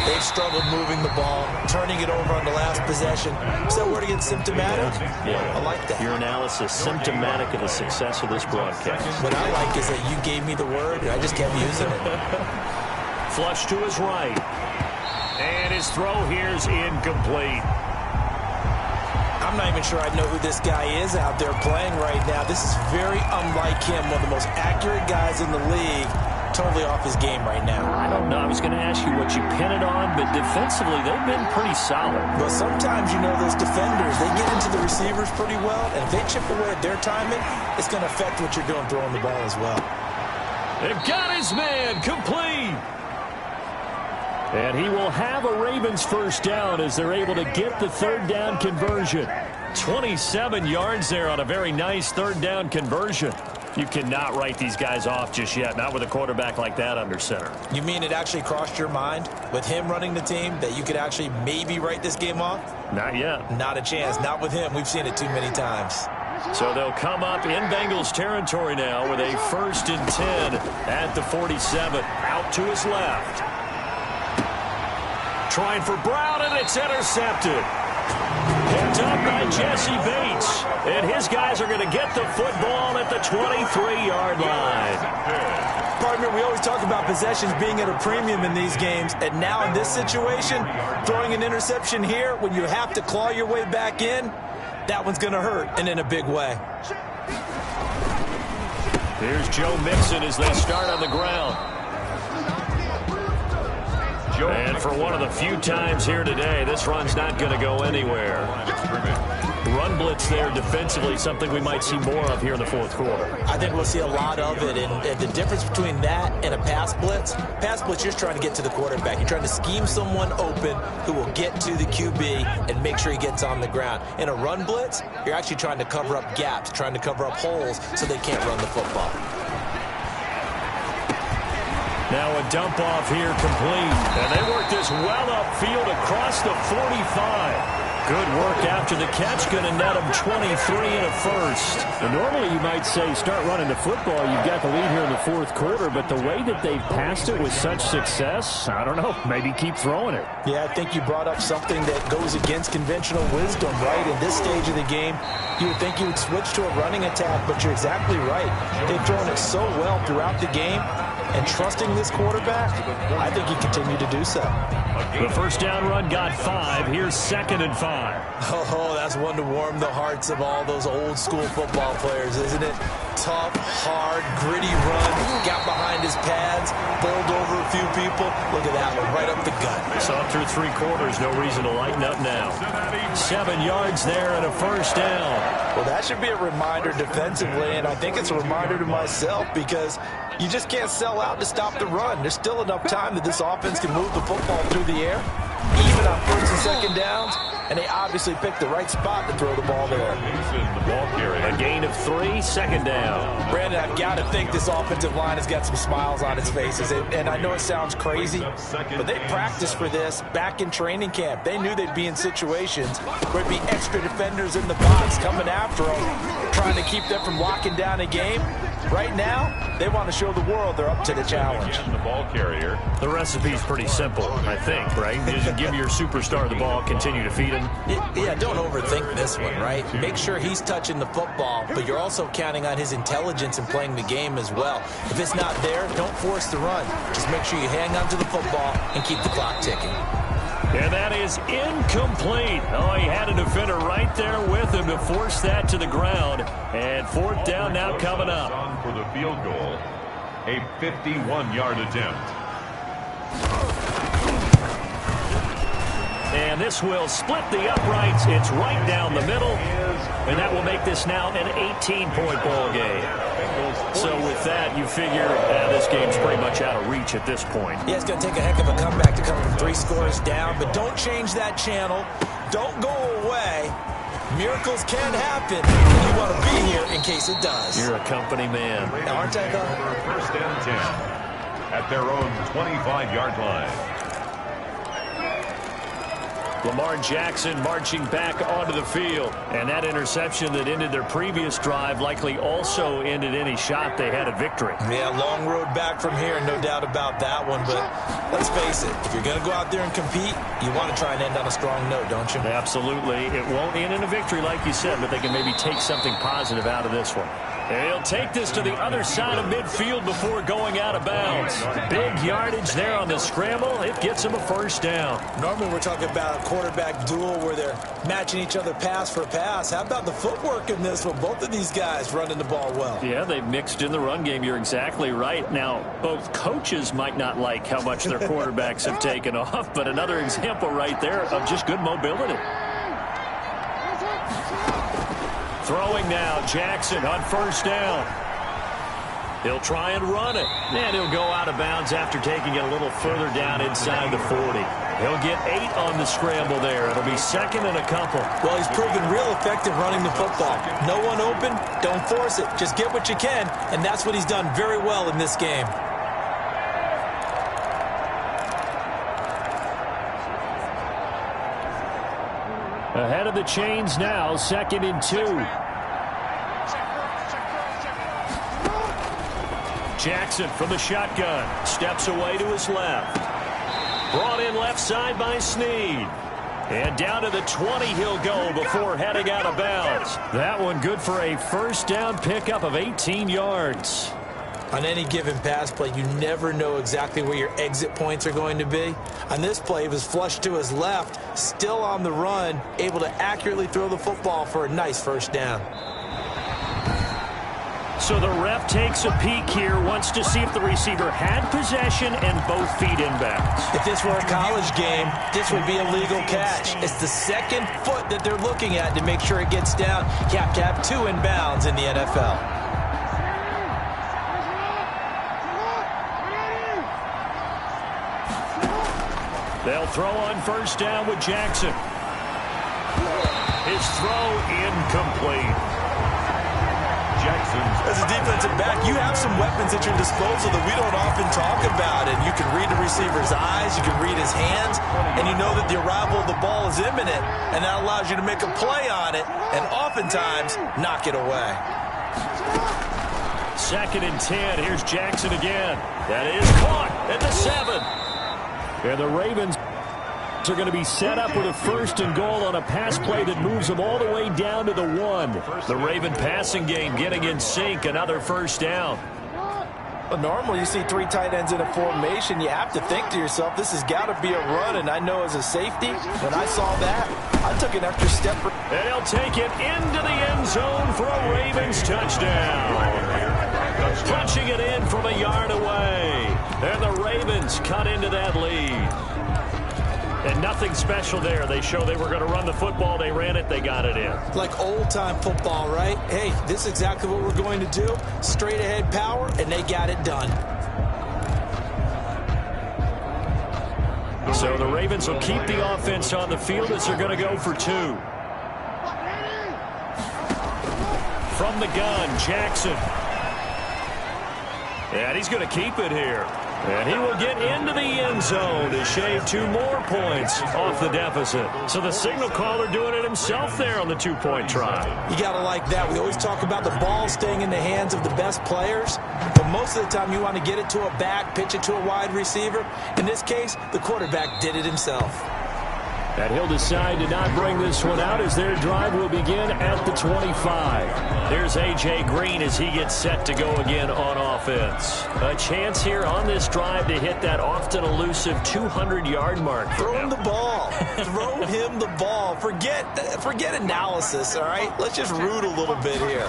Speaker 3: they've struggled moving the ball, turning it over on the last possession. Is that word again, symptomatic?
Speaker 2: Yeah.
Speaker 3: I like that.
Speaker 2: Your analysis, symptomatic of the success of this broadcast.
Speaker 3: What I like is that you gave me the word, and I just kept using it.
Speaker 2: Flush to his right. And his throw here is incomplete.
Speaker 3: I'm not even sure I know who this guy is out there playing right now. This is very unlike him, one of the most accurate guys in the league. Totally off his game right now.
Speaker 2: I don't know. I was going to ask you what you pin it on, but defensively, they've been pretty solid.
Speaker 3: But sometimes, you know, those defenders, they get into the receivers pretty well, and if they chip away at their timing, it's going to affect what you're doing throwing the ball as well.
Speaker 2: They've got his man complete. And he will have a Ravens first down as they're able to get the third down conversion. 27 yards there on a very nice third down conversion. You cannot write these guys off just yet, not with a quarterback like that under center.
Speaker 3: You mean it actually crossed your mind with him running the team that you could actually maybe write this game off?
Speaker 2: Not yet.
Speaker 3: Not a chance. Not with him. We've seen it too many times.
Speaker 2: So they'll come up in Bengals territory now with a 1st and 10 at the 47. Out to his left. Trying for Brown, and it's intercepted. Picked up by Jesse Bates. And his guys are going to get the football at the 23-yard line.
Speaker 3: Partner, we always talk about possessions being at a premium in these games. And now in this situation, throwing an interception here when you have to claw your way back in, that one's going to hurt, and in a big way.
Speaker 2: Here's Joe Mixon as they start on the ground. And for one of the few times here today, this run's not going to go anywhere. Run blitz there defensively, something we might see more of here in the fourth quarter.
Speaker 3: I think we'll see a lot of it, and the difference between that and a pass blitz, you're trying to get to the quarterback. You're trying to scheme someone open who will get to the QB and make sure he gets on the ground. In a run blitz, you're actually trying to cover up gaps, trying to cover up holes so they can't run the football.
Speaker 2: Now a dump off here complete, and they work this well upfield across the 45. Good work after the catch, going to net him 23 and a first.
Speaker 6: And normally you might say start running the football. You've got the lead here in the fourth quarter, but the way that they've passed it with such success, I don't know, maybe keep throwing it.
Speaker 3: Yeah, I think you brought up something that goes against conventional wisdom, right? In this stage of the game, you would think you would switch to a running attack, but you're exactly right. They've thrown it so well throughout the game, and trusting this quarterback, I think you continue to do so.
Speaker 2: The first down run got 5. Here's 2nd and 5.
Speaker 3: Oh, that's one to warm the hearts of all those old school football players, isn't it? Tough, hard, gritty run. Got behind his pads, bowled over a few people. Look at that one, right up the gut.
Speaker 2: Saw through 3 quarters, no reason to lighten up now. 7 yards there and a first down.
Speaker 3: Well, that should be a reminder defensively, and I think it's a reminder to myself because you just can't sell out to stop the run. There's still enough time that this offense can move the football through the air, even on 1st and 2nd downs, and they obviously picked the right spot to throw the ball there.
Speaker 2: A gain of 3, 2nd down.
Speaker 3: Brandon, I've got to think this offensive line has got some smiles on its faces, and I know it sounds crazy, but they practiced for this back in training camp. They knew they'd be in situations where it'd be extra defenders in the box coming after them, trying to keep them from locking down a game. Right now, they want to show the world they're up to the challenge.
Speaker 1: The ball carrier.
Speaker 2: The recipe's pretty simple, I think, right? Just give your superstar the ball, continue to feed him.
Speaker 3: Yeah, don't overthink this one, right? Make sure he's touching the football, but you're also counting on his intelligence in playing the game as well. If it's not there, don't force the run. Just make sure you hang on to the football and keep the clock ticking.
Speaker 2: And that is incomplete. Oh, he had a defender right there with him to force that to the ground. And 4th down now coming up.
Speaker 1: For the field goal, a 51-yard attempt.
Speaker 2: And this will split the uprights. It's right down the middle. And that will make this now an 18-point ball game. So with that, you figure this game's pretty much out of reach at this point.
Speaker 3: Yeah, it's going to take a heck of a comeback to come from 3 scores down, but don't change that channel. Don't go away. Miracles can happen. You want to be here in case it does.
Speaker 2: You're a company man.
Speaker 3: Now, aren't I, though?
Speaker 1: 1st and 10 at their own 25-yard line.
Speaker 2: Lamar Jackson marching back onto the field. And that interception that ended their previous drive likely also ended any shot they had at victory.
Speaker 3: Yeah, long road back from here, no doubt about that one. But let's face it, if you're going to go out there and compete, you want to try and end on a strong note, don't you?
Speaker 2: Absolutely. It won't end in a victory like you said, but they can maybe take something positive out of this one. And he'll take this to the other side of midfield before going out of bounds. Big yardage there on the scramble. It gets him a first down.
Speaker 3: Normally we're talking about a quarterback duel where they're matching each other pass for pass. How about the footwork in this one? Both of these guys running the ball well.
Speaker 2: Yeah, they've mixed in the run game. You're exactly right. Now, both coaches might not like how much their quarterbacks have taken off, but another example right there of just good mobility. Throwing now, Jackson on 1st down. He'll try and run it. And he'll go out of bounds after taking it a little further down inside the 40. He'll get 8 on the scramble there. It'll be 2nd and a couple.
Speaker 3: Well, he's proven real effective running the football. No one open, don't force it. Just get what you can, and that's what he's done very well in this game.
Speaker 2: Ahead of the chains now, 2nd and 2. Jackson from the shotgun. Steps away to his left. Brought in left side by Snead. And down to the 20 he'll go before heading out of bounds. That one good for a first down pickup of 18 yards.
Speaker 3: On any given pass play, you never know exactly where your exit points are going to be. On this play, he was flushed to his left, still on the run, able to accurately throw the football for a nice first down.
Speaker 6: So the ref takes a peek here, wants to see if the receiver had possession and both feet inbounds.
Speaker 3: If this were a college game, this would be a legal catch. It's the second foot that they're looking at to make sure it gets down. You have to have 2 inbounds in the NFL.
Speaker 6: They'll throw on first down with Jackson. His throw incomplete.
Speaker 3: As a defensive back, you have some weapons at your disposal that we don't often talk about. And you can read the receiver's eyes, you can read his hands, and you know that the arrival of the ball is imminent. And that allows you to make a play on it and oftentimes knock it away.
Speaker 6: 2nd and 10. Here's Jackson again. That is caught at the 7. And the Ravens are going to be set up with a 1st and goal on a pass play that moves them all the way down to the 1. The Raven passing game getting in sync. Another 1st down.
Speaker 3: Well, normally you see 3 tight ends in a formation. You have to think to yourself, this has got to be a run. And I know as a safety, when I saw that, I took an extra step.
Speaker 6: And he'll take it into the end zone for a Ravens touchdown. Punching it in from a yard away. And the Ravens cut into that lead. And nothing special there. They show they were going to run the football. They ran it. They got it in.
Speaker 3: Like old-time football, right? Hey, this is exactly what we're going to do. Straight-ahead power, and they got it done.
Speaker 6: So the Ravens will keep the offense on the field as they're going to go for 2. From the gun, Jackson. And he's going to keep it here. And he will get into the end zone to shave 2 more points off the deficit. So the signal caller doing it himself there on the 2-point try.
Speaker 3: You got to like that. We always talk about the ball staying in the hands of the best players. But most of the time you want to get it to a back, pitch it to a wide receiver. In this case, the quarterback did it himself.
Speaker 6: And he'll decide to not bring this one out as their drive will begin at the 25. There's A.J. Green as he gets set to go again on offense. A chance here on this drive to hit that often elusive 200-yard mark.
Speaker 3: Throw him the ball. Throw him the ball. Forget analysis, all right? Let's just root a little bit here.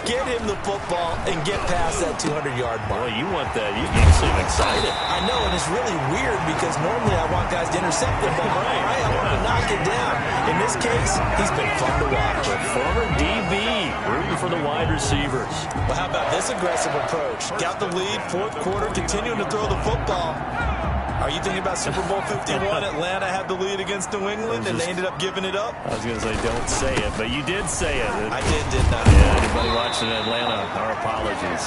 Speaker 3: Get him the football and get past that 200-yard mark.
Speaker 6: Boy, you want that. You seem excited.
Speaker 3: I know, and it's really weird because normally I want guys to intercept the ball, right? I want to knock it down. In this case, he's been fun to watch.
Speaker 6: A former DB rooting for the wide receivers.
Speaker 3: Well, how about this aggressive approach? Got the lead, 4th quarter, continuing to throw the football. Are you thinking about Super Bowl 51? Atlanta had the lead against New England, and they ended up giving it up?
Speaker 6: I was going to say, don't say it, but you did say it.
Speaker 3: I did not.
Speaker 6: Yeah, anybody watching Atlanta, our apologies.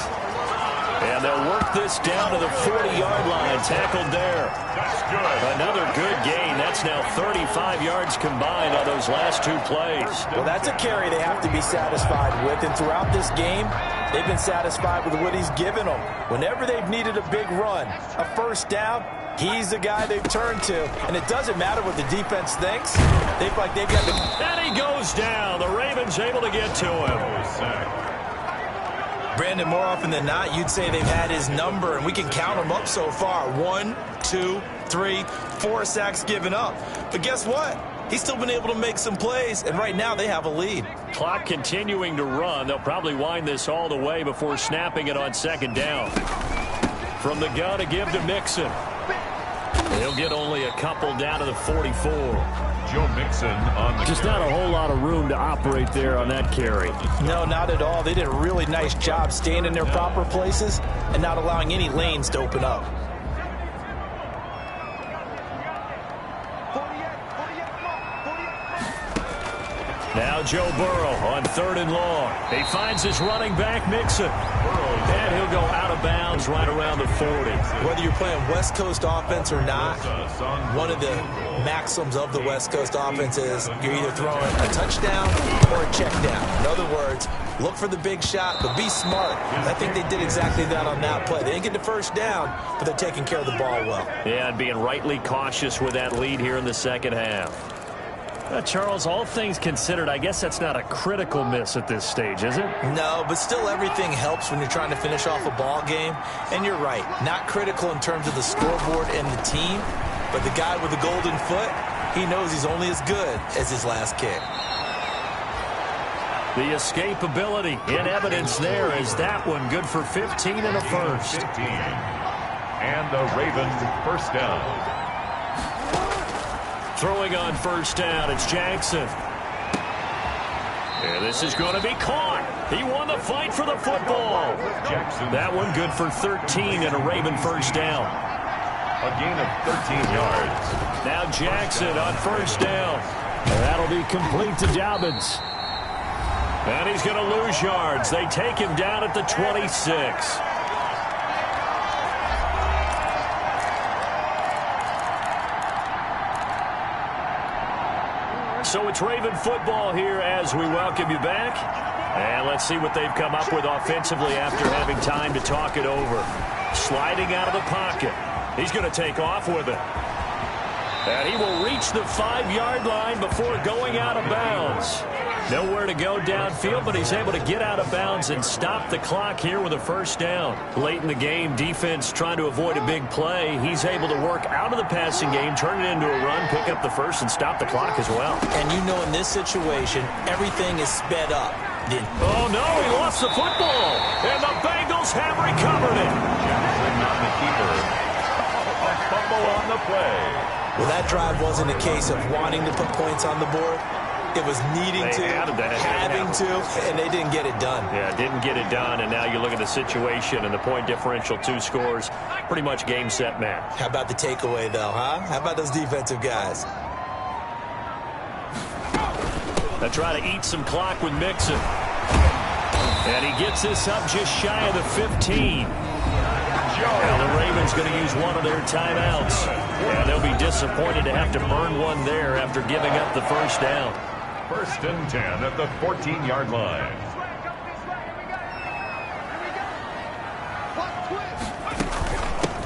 Speaker 6: And they'll work this down to the 40-yard line. Tackled there. That's good. Another good gain. That's now 35 yards combined on those last 2 plays.
Speaker 3: Well, that's a carry they have to be satisfied with. And throughout this game, they've been satisfied with what he's given them. Whenever they've needed a big run, a 1st down, he's the guy they've turned to. And it doesn't matter what the defense thinks. They've got the...
Speaker 6: And he goes down. The Ravens able to get to him.
Speaker 3: Brandon, more often than not, you'd say they've had his number, and we can count them up so far. 1, 2, 3, 4 sacks given up. But guess what? He's still been able to make some plays, and right now they have a lead.
Speaker 6: Clock continuing to run. They'll probably wind this all the way before snapping it on 2nd down. From the gun, a give to Mixon. He'll get only a couple down to the 44.
Speaker 1: Joe Mixon on the
Speaker 6: Just
Speaker 1: carry.
Speaker 6: not a whole lot of room to operate there on that carry.
Speaker 3: No, not at all. They did a really nice job staying in their proper places and not allowing any lanes to open up.
Speaker 6: Now Joe Burrow on 3rd and long. He finds his running back, Mixon. And he'll go out of bounds right around the 40.
Speaker 3: Whether you're playing West Coast offense or not, one of the maxims of the West Coast offense is you're either throwing a touchdown or a check down. In other words, look for the big shot, but be smart. I think they did exactly that on that play. They didn't get the 1st down, but they're taking care of the ball well.
Speaker 6: Yeah, and being rightly cautious with that lead here in the 2nd half. Charles, all things considered, I guess that's not a critical miss at this stage, is it?
Speaker 3: No, but still everything helps when you're trying to finish off a ball game. And you're right, not critical in terms of the scoreboard and the team, but the guy with the golden foot, he knows he's only as good as his last kick.
Speaker 6: The escapability in evidence there as that one good for 15 and a first.
Speaker 1: 15. And the Ravens first down.
Speaker 6: Throwing on first down, it's Jackson. And this is going to be caught. He won the fight for the football.
Speaker 1: Jackson.
Speaker 6: That one good for 13 and a Raven first down.
Speaker 1: A gain of 13 yards.
Speaker 6: Now Jackson on first down. And that'll be complete to Dobbins. And he's going to lose yards. They take him down at the 26. So it's Raven football here as we welcome you back. And let's see what they've come up with offensively after having time to talk it over. Sliding out of the pocket. He's going to take off with it. And he will reach the 5-yard line before going out of bounds. Nowhere to go downfield, but he's able to get out of bounds and stop the clock here with a first down. Late in the game, defense trying to avoid a big play. He's able to work out of the passing game, turn it into a run, pick up the first, and stop the clock as well.
Speaker 3: And you know in this situation, everything is sped up.
Speaker 6: Oh, no, he lost the football. And the Bengals have recovered it.
Speaker 1: Jackson on the keeper. A fumble on the play.
Speaker 3: Well, that drive wasn't a case of wanting to put points on the board. It was needing to, having to, and they didn't get it done.
Speaker 6: Yeah, didn't get it done, and now you look at the situation and the point differential, 2 scores, pretty much game, set, match.
Speaker 3: How about the takeaway, though, huh? How about those defensive guys?
Speaker 6: They try to eat some clock with Mixon. And he gets this up just shy of the 15. Now the Ravens going to use one of their timeouts. And they'll be disappointed to have to burn one there after giving up the first down.
Speaker 1: First and 10 at the 14-yard line.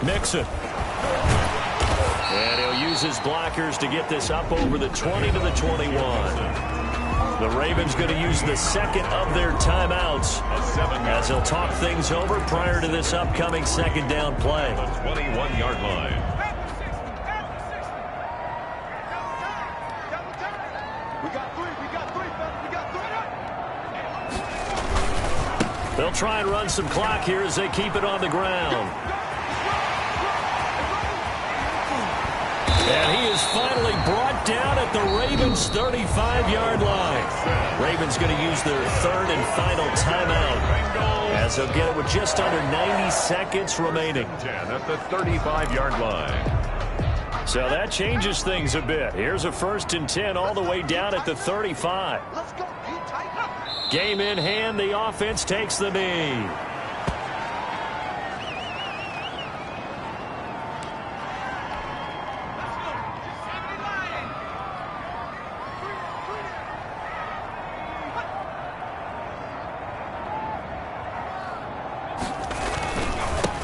Speaker 6: Mixon. And he'll use his blockers to get this up over the 20 to the 21. The Ravens going to use the second of their timeouts as they'll talk things over prior to this upcoming second down play.
Speaker 1: The 21-yard line.
Speaker 6: They'll try and run some clock here as they keep it on the ground. And he is finally brought down at the Ravens' 35-yard line. Ravens going to use their third and final timeout as they'll get it with just under 90 seconds remaining.
Speaker 1: 10 at the 35-yard line.
Speaker 6: So that changes things a bit. Here's a first and 10 all the way down at the 35. Game in hand, the offense takes the knee.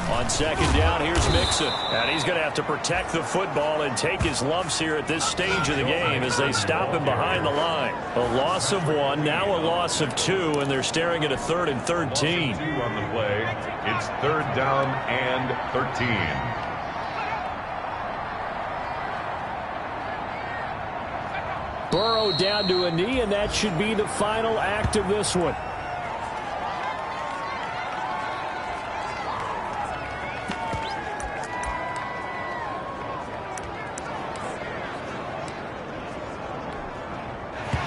Speaker 6: On second down, here's Mixon. And he's going to have to protect the football and take his lumps here at this stage of the game as they stop him behind the line. A loss of 1, now a loss of 2, and they're staring at a 3rd and 13.
Speaker 1: 2 on the play. It's 3rd down and 13.
Speaker 6: Burrow down to a knee, and that should be the final act of this one.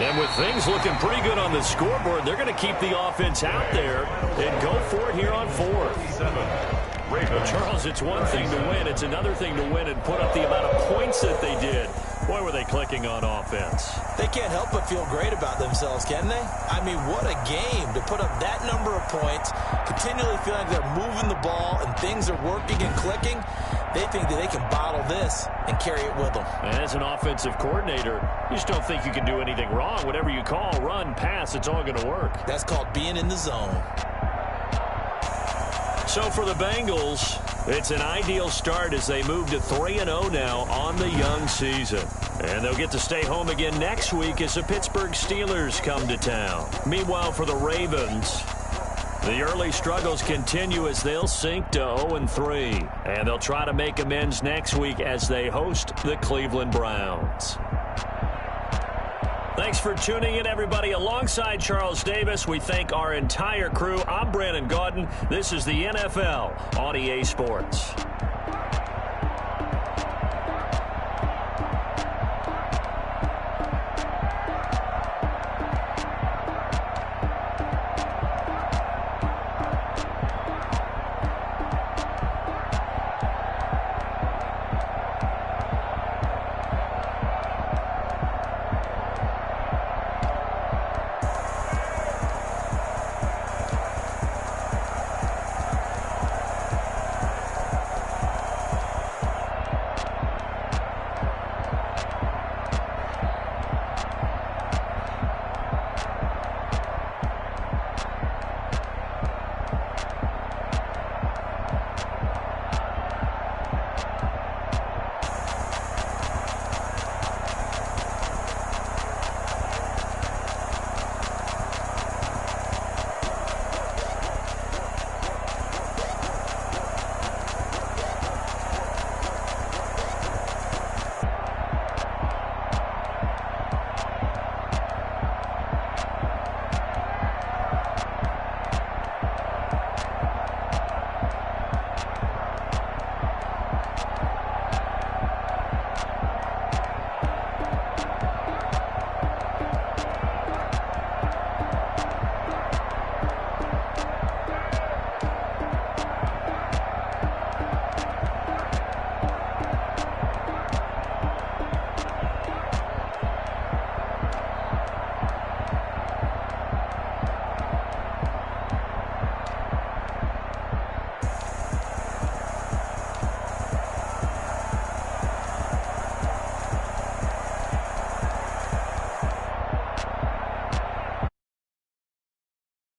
Speaker 6: And with things looking pretty good on the scoreboard, they're going to keep the offense out there and go for it here on 4th. Charles, it's one thing to win. It's another thing to win and put up the amount of points that they did. Boy, were they clicking on offense.
Speaker 3: They can't help but feel great about themselves, can they? I mean, what a game to put up that number of points, continually feeling like they're moving the ball and things are working and clicking. They think that they can bottle this and carry it with them.
Speaker 6: And as an offensive coordinator, you just don't think you can do anything wrong. Whatever you call, run, pass, it's all going to work.
Speaker 3: That's called being in the zone.
Speaker 6: So for the Bengals, it's an ideal start as they move to 3-0 now on the young season. And they'll get to stay home again next week as the Pittsburgh Steelers come to town. Meanwhile, for the Ravens, the early struggles continue as they'll sink to 0-3. And they'll try to make amends next week as they host the Cleveland Browns. Thanks. Thanks for tuning in, everybody. Alongside Charles Davis, we thank our entire crew. I'm Brandon Gaudin. This is the NFL on EA Sports.